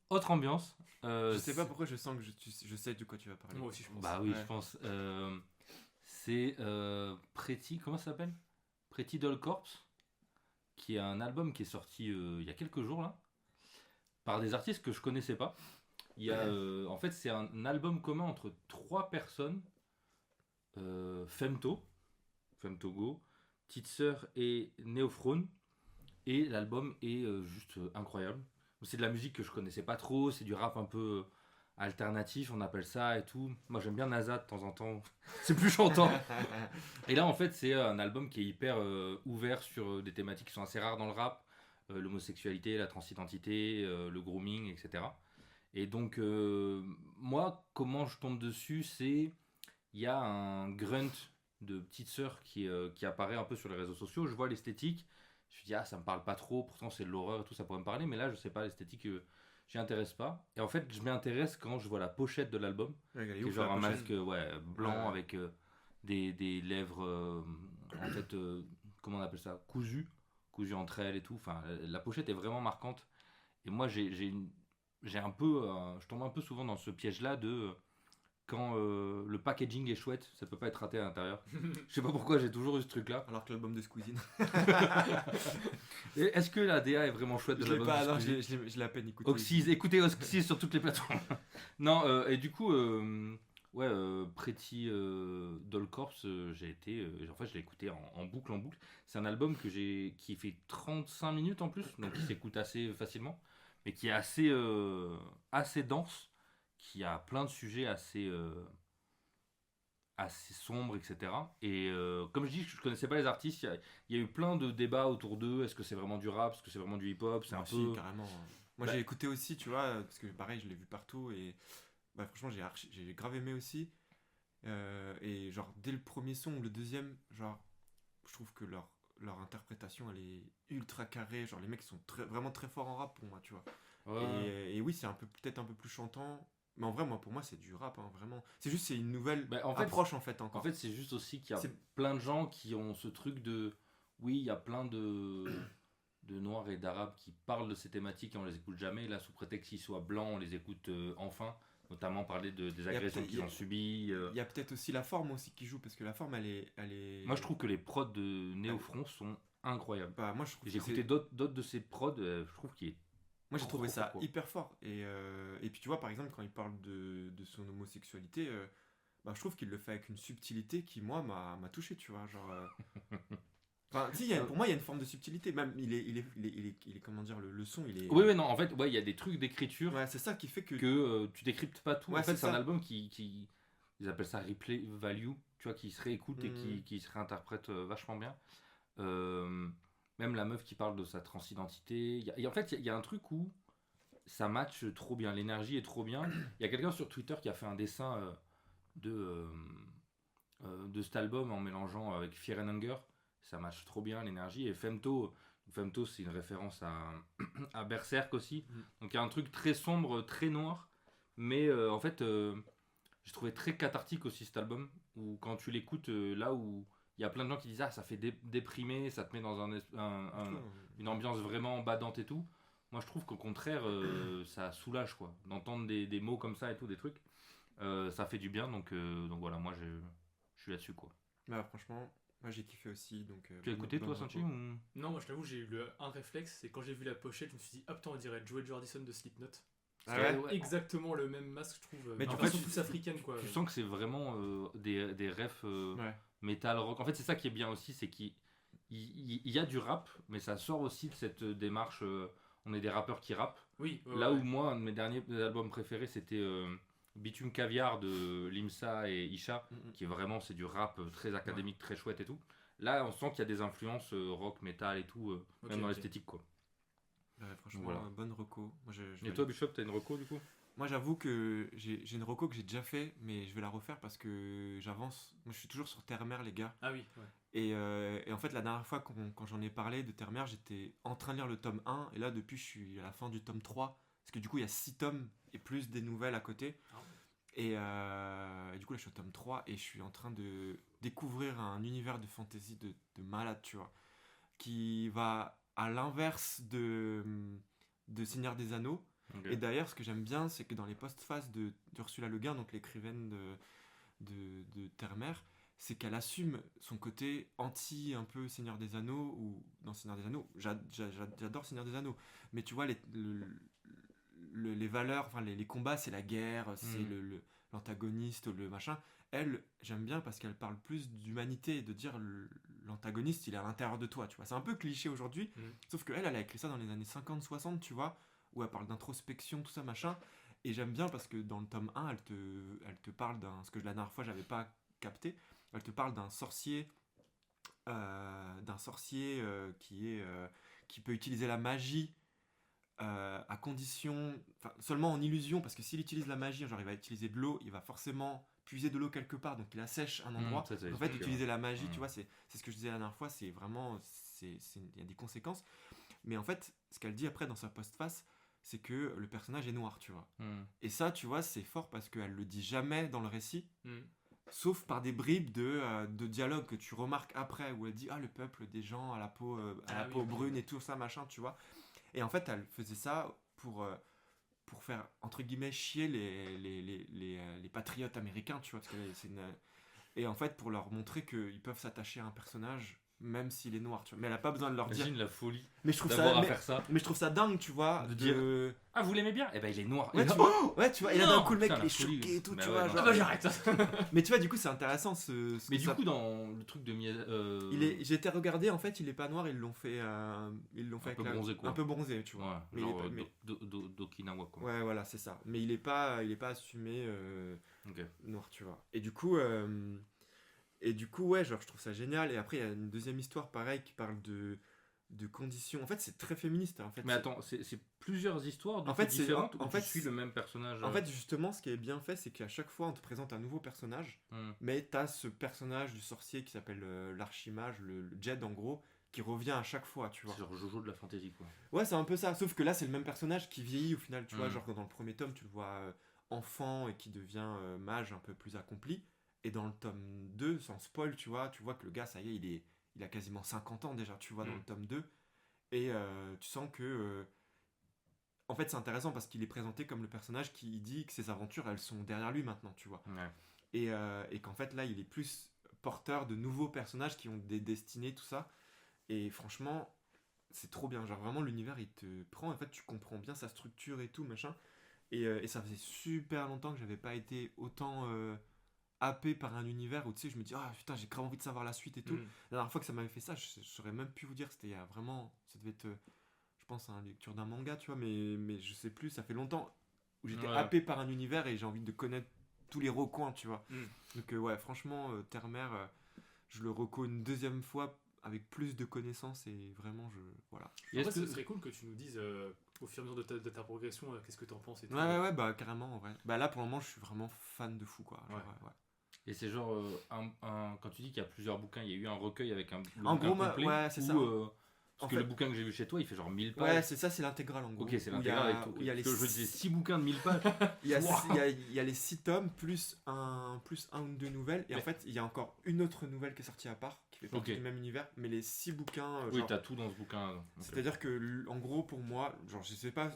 Autre ambiance. Je sais pas pourquoi je sens que je sais de quoi tu vas parler. Moi aussi je pense. Bah oui Ouais. je pense. C'est Pretty, comment ça s'appelle, Pretty Doll Corps, qui est un album qui est sorti il y a quelques jours là, par des artistes que je connaissais pas. Il y a, en fait c'est un album commun entre 3 personnes, Femto Go, Petite Sœur et Néophrone, et l'album est juste incroyable. C'est de la musique que je connaissais pas trop, c'est du rap un peu alternatif, on appelle ça et tout. Moi j'aime bien NASA de temps en temps, c'est plus chantant. Et là en fait c'est un album qui est hyper ouvert sur des thématiques qui sont assez rares dans le rap, l'homosexualité, la transidentité, le grooming, etc. Et donc moi comment je tombe dessus, c'est il y a un grunt de Petite Sœur qui apparaît un peu sur les réseaux sociaux, je vois l'esthétique, je me dis ah ça me parle pas trop, pourtant c'est de l'horreur et tout, ça pourrait me parler, mais là je sais pas, l'esthétique j'y intéresse pas. Et en fait je m'y intéresse quand je vois la pochette de l'album, Ouais, qui est genre un masque blanc avec des lèvres en fait comment on appelle ça, cousues entre elles et tout. Enfin la pochette est vraiment marquante, et moi j'ai un peu je tombe un peu souvent dans ce piège là de quand le packaging est chouette, ça peut pas être raté à l'intérieur. Je sais pas pourquoi j'ai toujours eu ce truc là. Alors que l'album de Squeezie. Est-ce que la DA est vraiment chouette de Je l'ai l'album pas, de non, Squeezie? je l'ai à peine écouté. Oxys, écoutez Oxys sur toutes les plateformes. Non, et du coup, Pretty Doll Corps, j'ai été, en fait, je l'ai écouté en boucle. C'est un album qui fait 35 minutes en plus, donc qui s'écoute assez facilement, mais qui est assez dense, qui a plein de sujets assez sombres, etc. Et comme je dis, je connaissais pas les artistes. Il y a eu plein de débats autour d'eux. Est-ce que c'est vraiment du rap? Est-ce que c'est vraiment du hip-hop? C'est un Si, peu carrément. Moi j'ai écouté aussi, tu vois, parce que pareil, je l'ai vu partout et bah, franchement j'ai grave aimé aussi. Et genre dès le premier son ou le deuxième, genre je trouve que leur interprétation elle est ultra carrée. Genre les mecs sont vraiment très forts en rap pour moi, tu vois. Ouais. Et oui, c'est peut-être un peu plus chantant. Mais en vrai, pour moi, c'est du rap, hein, vraiment. C'est une nouvelle En fait, approche, en fait, encore. En fait, c'est juste aussi qu'il y a C'est- plein de gens qui ont ce truc de... Oui, il y a plein de noirs et d'arabes qui parlent de ces thématiques et on les écoute jamais. Là, sous prétexte qu'ils soient blancs, on les écoute enfin. Notamment parler des agressions qu'ils ont subies. Il y a peut-être aussi la forme aussi qui joue, parce que la forme, elle est... Moi, je trouve que les prods de Néophront sont incroyables. Bah, moi, je trouve J'ai que écouté d'autres de ces prods, je trouve qu'il est... Moi j'ai trouvé ça Trop. hyper fort et puis tu vois par exemple quand il parle de son homosexualité bah, je trouve qu'il le fait avec une subtilité qui moi m'a touché, tu vois, genre enfin si pour moi il y a une forme de subtilité, même il est comment dire, le son il est Oui, non, en fait, il y a des trucs d'écriture ouais, c'est ça qui fait que tu décryptes pas tout. Ouais, En fait, c'est c'est un ça. album qui ils appellent ça replay value, tu vois, qui se réécoute et qui se réinterprète vachement bien. Même la meuf qui parle de sa transidentité. En fait, il y a un truc où ça match trop bien, l'énergie est trop bien. Il y a quelqu'un sur Twitter qui a fait un dessin de cet album en mélangeant avec Fear and Hunger. Ça match trop bien l'énergie. Et Femto c'est une référence à Berserk aussi. Donc il y a un truc très sombre, très noir. Mais en fait, j'ai trouvé très cathartique aussi cet album. Où quand tu l'écoutes, là où il y a plein de gens qui disent ça fait déprimer, ça te met dans une ambiance vraiment badante et tout. Moi je trouve qu'au contraire, ça soulage quoi. D'entendre des mots comme ça et tout, des trucs. Ça fait du bien. Donc voilà, moi je suis là-dessus quoi. Bah, franchement, moi j'ai kiffé aussi. Donc, Tu as écouté toi, Sanchi ou... Non, moi je t'avoue, j'ai eu un réflexe, c'est quand j'ai vu la pochette, je me suis dit, ah putain, on dirait Joey Jordison de Slipknot. Ah C'était ouais exactement le même masque, je trouve. Mais en tu fait, vois, plus africaine quoi. Tu sens que c'est vraiment des refs Ouais. metal rock. En fait, c'est ça qui est bien aussi, c'est qu'il y a du rap, mais ça sort aussi de cette démarche. On est des rappeurs qui rappent. Oui. Là où moi, un de mes derniers albums préférés, c'était Bitume Caviar de Limsa et Isha, qui est vraiment, c'est du rap très académique, très chouette et tout. Là, on sent qu'il y a des influences rock, metal et tout, même dans l'esthétique quoi. Ouais, franchement, Voilà. bonne reco. Moi, Et toi, Bishop, t'as une reco du coup? Moi, j'avoue que j'ai une reco que j'ai déjà fait, mais je vais la refaire parce que j'avance. Moi, je suis toujours sur Terre-Mer, les gars. Ah oui, ouais. Et en fait, la dernière fois, quand j'en ai parlé de Terre-Mer, j'étais en train de lire le tome 1, et là, depuis, je suis à la fin du tome 3, parce que du coup, il y a 6 tomes et plus des nouvelles à côté. Et du coup, là, je suis au tome 3, et je suis en train de découvrir un univers de fantasy de malade, tu vois, qui va à l'inverse de Seigneur des Anneaux. Okay. Et d'ailleurs, ce que j'aime bien, c'est que dans les postfaces d'Ursula Le Guin, donc l'écrivaine de Terre-Mer, c'est qu'elle assume son côté anti un peu Seigneur des Anneaux, ou dans Seigneur des Anneaux, j'adore Seigneur des Anneaux, mais tu vois, les valeurs, enfin les combats, c'est la guerre, c'est l'antagoniste, le machin. Elle, j'aime bien parce qu'elle parle plus d'humanité, de dire l'antagoniste, il est à l'intérieur de toi, tu vois. C'est un peu cliché aujourd'hui, sauf qu'elle a écrit ça dans les années 50-60, tu vois, où elle parle d'introspection, tout ça, machin. Et j'aime bien parce que dans le tome 1, elle te parle ce que la dernière fois, j'avais pas capté. Elle te parle d'un sorcier qui peut utiliser la magie à condition, seulement en illusion, parce que s'il utilise la magie, genre il va utiliser de l'eau, il va forcément puiser de l'eau quelque part, donc il assèche un endroit. En fait, utiliser la magie, tu vois, c'est ce que je disais la dernière fois, c'est vraiment, il y a des conséquences. Mais en fait, ce qu'elle dit après dans sa postface, c'est que le personnage est noir, tu vois. Et ça, tu vois, c'est fort parce qu'elle le dit jamais dans le récit. Sauf par des bribes de dialogue que tu remarques après, où elle dit le peuple des gens à la peau brune et tout ça, machin, tu vois. Et en fait, elle faisait ça pour faire, entre guillemets, chier les patriotes américains, tu vois. Parce que et en fait, pour leur montrer qu'ils peuvent s'attacher à un personnage, même s'il est noir, tu vois. Mais elle a pas besoin de leur dire. Imagine la folie mais je trouve d'avoir ça, à faire ça. Mais je trouve ça dingue, tu vois. De dire, ah, vous l'aimez bien? Eh ben, il est noir. Ouais, tu vois, et là d'un coup, le mec, il est choqué et tout, tu vois. Ah bah, j'arrête. Mais tu vois, du coup, c'est intéressant mais du coup, dans le truc de j'ai été regardé, en fait, il est pas noir, ils l'ont fait un peu bronzé, quoi. Un peu bronzé, tu vois. Ouais, genre d'Okinawa, quoi. Ouais, voilà, c'est ça. Mais il est pas assumé noir, tu vois. Et du coup, ouais, genre, je trouve ça génial. Et après, il y a une deuxième histoire, pareil, qui parle de conditions. En fait, c'est très féministe. En fait, mais attends, c'est plusieurs histoires différentes où tu suis le même personnage. En fait, justement, ce qui est bien fait, c'est qu'à chaque fois, on te présente un nouveau personnage, mais t'as ce personnage du sorcier qui s'appelle l'archimage, le Jed en gros, qui revient à chaque fois, tu vois. C'est genre Jojo de la fantasy, quoi. Ouais, c'est un peu ça. Sauf que là, c'est le même personnage qui vieillit au final, tu vois. Genre, dans le premier tome, tu le vois enfant et qui devient mage un peu plus accompli. Et dans le tome 2, sans spoil, tu vois que le gars, ça y est, il a quasiment 50 ans déjà, tu vois, dans le tome 2. Et tu sens que... en fait, c'est intéressant parce qu'il est présenté comme le personnage qui dit que ses aventures, elles sont derrière lui maintenant, tu vois. Ouais. Et qu'en fait, là, il est plus porteur de nouveaux personnages qui ont des destinées, tout ça. Et franchement, c'est trop bien. Genre, vraiment, l'univers, il te prend. En fait, tu comprends bien sa structure et tout, machin. Et ça faisait super longtemps que j'avais pas été autant... happé par un univers où tu sais je me dis putain j'ai grave envie de savoir la suite et tout. La dernière fois que ça m'avait fait ça je saurais même plus vous dire, c'était vraiment, ça devait être je pense à la lecture d'un manga, tu vois, mais je sais plus, ça fait longtemps où j'étais happé par un univers et j'ai envie de connaître tous les recoins, tu vois. Donc ouais, franchement Terre-Mer je le reco une deuxième fois avec plus de connaissances et vraiment voilà. Et En vrai, est-ce ce que- serait cool que tu nous dises au fur et à mesure de ta progression, qu'est-ce que t'en penses et tout. Ouais, bah carrément en vrai. Bah là pour le moment je suis vraiment fan de fou quoi. Genre, Ouais. Et c'est genre, quand tu dis qu'il y a plusieurs bouquins, il y a eu un recueil avec le En bouquin gros, complet, ouais, c'est ou, ça. parce En que le fait- bouquin que j'ai vu chez toi, il fait genre 1000 pages. Ouais, c'est ça, c'est l'intégrale en gros. Ok, c'est Où il y a- l'intégral avec tout. où il y a les Parce que je disais 6 bouquins de 1000 pages. Il y, a, Wow. il y a les 6 tomes plus un ou deux nouvelles. Et en Mais- fait, il y a encore une autre nouvelle qui est sortie à part, qui fait partie Ok. du même univers. Mais les 6 bouquins. Oui, genre, t'as tout dans ce bouquin. Ok. c'est-à-dire que, en gros, pour moi, genre, je sais pas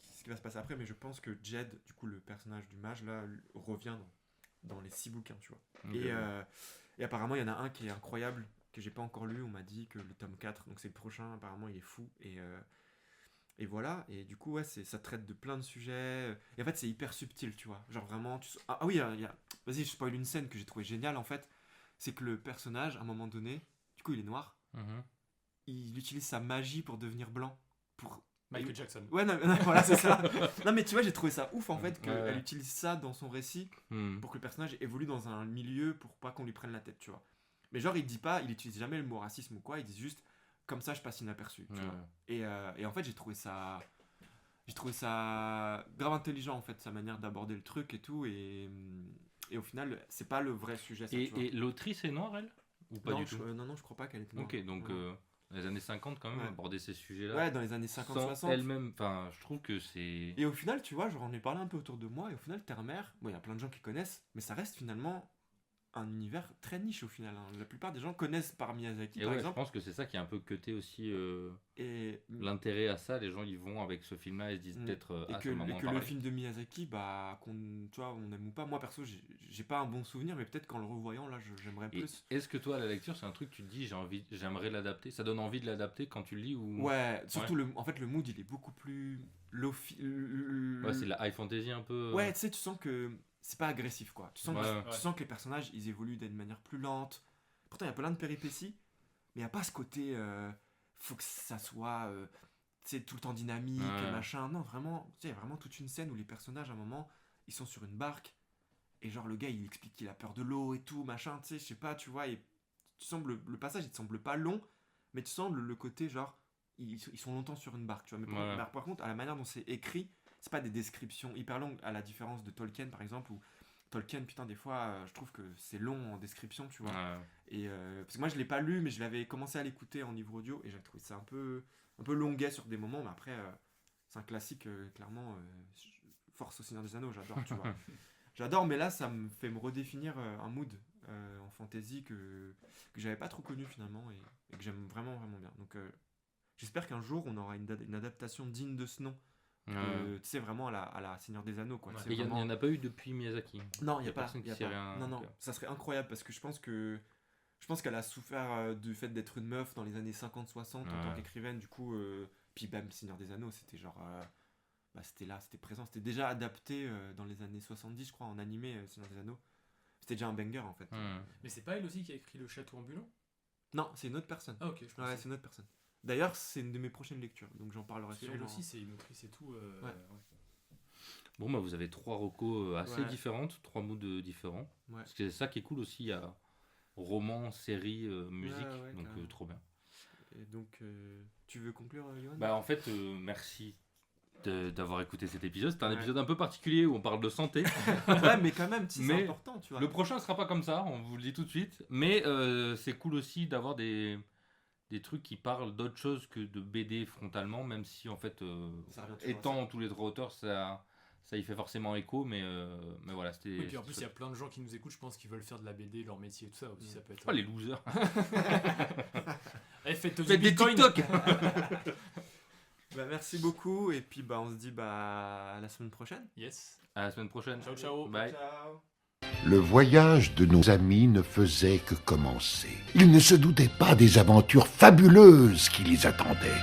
ce qui va se passer après, mais je pense que Jed, du coup, le personnage du mage, là, revient dans les 6 bouquins, tu vois. Ok. Et apparemment, il y en a un qui est incroyable, que j'ai pas encore lu. On m'a dit que le tome 4, donc c'est le prochain, apparemment, il est fou. Et voilà, et du coup, ouais, ça traite de plein de sujets. Et en fait, c'est hyper subtil, tu vois. Genre vraiment, ah oui, vas-y, je spoil une scène que j'ai trouvé géniale, en fait. C'est que le personnage, à un moment donné, du coup, il est noir. Mhm. Il utilise sa magie pour devenir blanc. Michael Jackson. Ouais, non, voilà, c'est ça. Non, mais tu vois, j'ai trouvé ça ouf, en fait, Ouais, ouais. qu'elle utilise ça dans son récit Hmm. pour que le personnage évolue dans un milieu pour pas qu'on lui prenne la tête, tu vois. Mais genre, il utilise jamais le mot racisme ou quoi, il dit juste, comme ça, je passe inaperçu, tu Ouais, vois. ouais. Et en fait, j'ai trouvé ça grave intelligent, en fait, sa manière d'aborder le truc et tout, et au final, c'est pas le vrai sujet, ça, tu vois. Et l'autrice est noire, elle? Ou pas non, du tout? non, je crois pas qu'elle était noire. Ok, donc Ouais. dans les années 50, quand même, Ouais. aborder ces sujets-là. Ouais, dans les années sans 50-60. elle-même, enfin, je trouve que c'est. Et au final, tu vois, j'en ai parlé un peu autour de moi, et au final, Terre-Mère, bon, il y a plein de gens qui connaissent, mais ça reste finalement un univers très niche au final, hein. La plupart des gens connaissent par Miyazaki, Et par ouais, je exemple. pense que c'est ça qui a un peu cuté aussi Et, l'intérêt à ça. Les gens, ils vont avec ce film-là et se disent peut-être et ah, que, c'est le et moment que d'en le parler. film de Miyazaki, bah, tu vois, on aime ou pas. Moi, perso, j'ai pas un bon souvenir, mais peut-être qu'en le revoyant, là, j'aimerais Et plus. est-ce que toi, à la lecture, c'est un truc que tu te dis j'aimerais l'adapter? Ça donne envie de l'adapter quand tu le lis ou... Ouais, surtout, en fait, le mood, il est beaucoup plus lofi. Ouais, c'est de la high fantasy un peu. Ouais, tu sais, tu sens que c'est pas agressif, quoi. Tu sens, Ouais. tu sens que les personnages, ils évoluent d'une manière plus lente. Pourtant, il y a plein de péripéties, mais il n'y a pas ce côté, faut que ça soit, tu sais, tout le temps dynamique, Ouais. machin. Non, vraiment, tu sais, il y a vraiment toute une scène où les personnages, à un moment, ils sont sur une barque, et genre, le gars, il explique qu'il a peur de l'eau et tout, machin, tu sais, je sais pas, tu vois, et tu sens le passage, il te semble pas long, mais tu sens le côté, genre, ils sont longtemps sur une barque, tu vois. Mais Ouais. par contre, à la manière dont c'est écrit, c'est pas des descriptions hyper longues, à la différence de Tolkien, par exemple, où Tolkien, putain, des fois, je trouve que c'est long en description, tu vois. Ouais. Et parce que moi, je l'ai pas lu, mais je l'avais commencé à l'écouter en livre audio, et j'avais trouvé ça un peu longuet sur des moments, mais après, c'est un classique, clairement, Force au Seigneur des Anneaux, j'adore, tu vois. J'adore, mais là, ça me fait me redéfinir un mood en fantasy que j'avais pas trop connu finalement, et que j'aime vraiment, vraiment bien. Donc, j'espère qu'un jour, on aura une adaptation digne de ce nom. Ouais. Tu sais, vraiment à la Seigneur des Anneaux, quoi. Ouais. C'est Et il n'y vraiment- en a pas eu depuis Miyazaki. Non, il y n'y a a pas. personne qui y a sait pas. rien, Non, non, ok. ça serait incroyable parce que je pense qu'elle a souffert du fait d'être une meuf dans les années 50-60 en tant Ouais. qu'écrivaine. Du coup, puis même Seigneur des Anneaux, c'était genre. C'était là, c'était présent. C'était déjà adapté dans les années 70, je crois, en animé, Seigneur des Anneaux. C'était déjà un banger en fait. Hmm. Mais c'est pas elle aussi qui a écrit Le Château Ambulant? Non, c'est une autre personne. Ah, ok, je Ouais, pensais. c'est une autre personne. D'ailleurs, c'est une de mes prochaines lectures, donc j'en parlerai Parce sûrement. qu'elle aussi, c'est une autrice et tout. Ouais. Bon, bah, vous avez 3 recos assez Ouais. différentes, 3 moods différents. Ouais. Parce que c'est ça qui est cool aussi, il y a roman, série, musique, ouais, donc carrément. trop bien. Et donc, tu veux conclure, Johan? Bah en fait, merci d'avoir écouté cet épisode. C'est un Ouais. épisode un peu particulier où on parle de santé. Ouais, mais quand même, c'est Mais important, tu vois. Le prochain sera pas comme ça, on vous le dit tout de suite. Mais c'est cool aussi d'avoir des trucs qui parlent d'autre chose que de BD frontalement, même si en fait, Ça revient toujours à étant tous les trois auteurs, ça y fait forcément écho. Mais voilà, c'était. Et puis en plus, il y c'était a plein de gens qui nous écoutent, je pense, qui veulent faire de la BD, leur métier et tout ça aussi. Ça peut être. Oh, les losers. Eh, faites du Faites des Bitcoin. TikTok. Bah, merci beaucoup, et puis bah, on se dit à la semaine prochaine. Yes. À la semaine prochaine. Ciao, ciao. Bye. Ciao. Le voyage de nos amis ne faisait que commencer. Ils ne se doutaient pas des aventures fabuleuses qui les attendaient.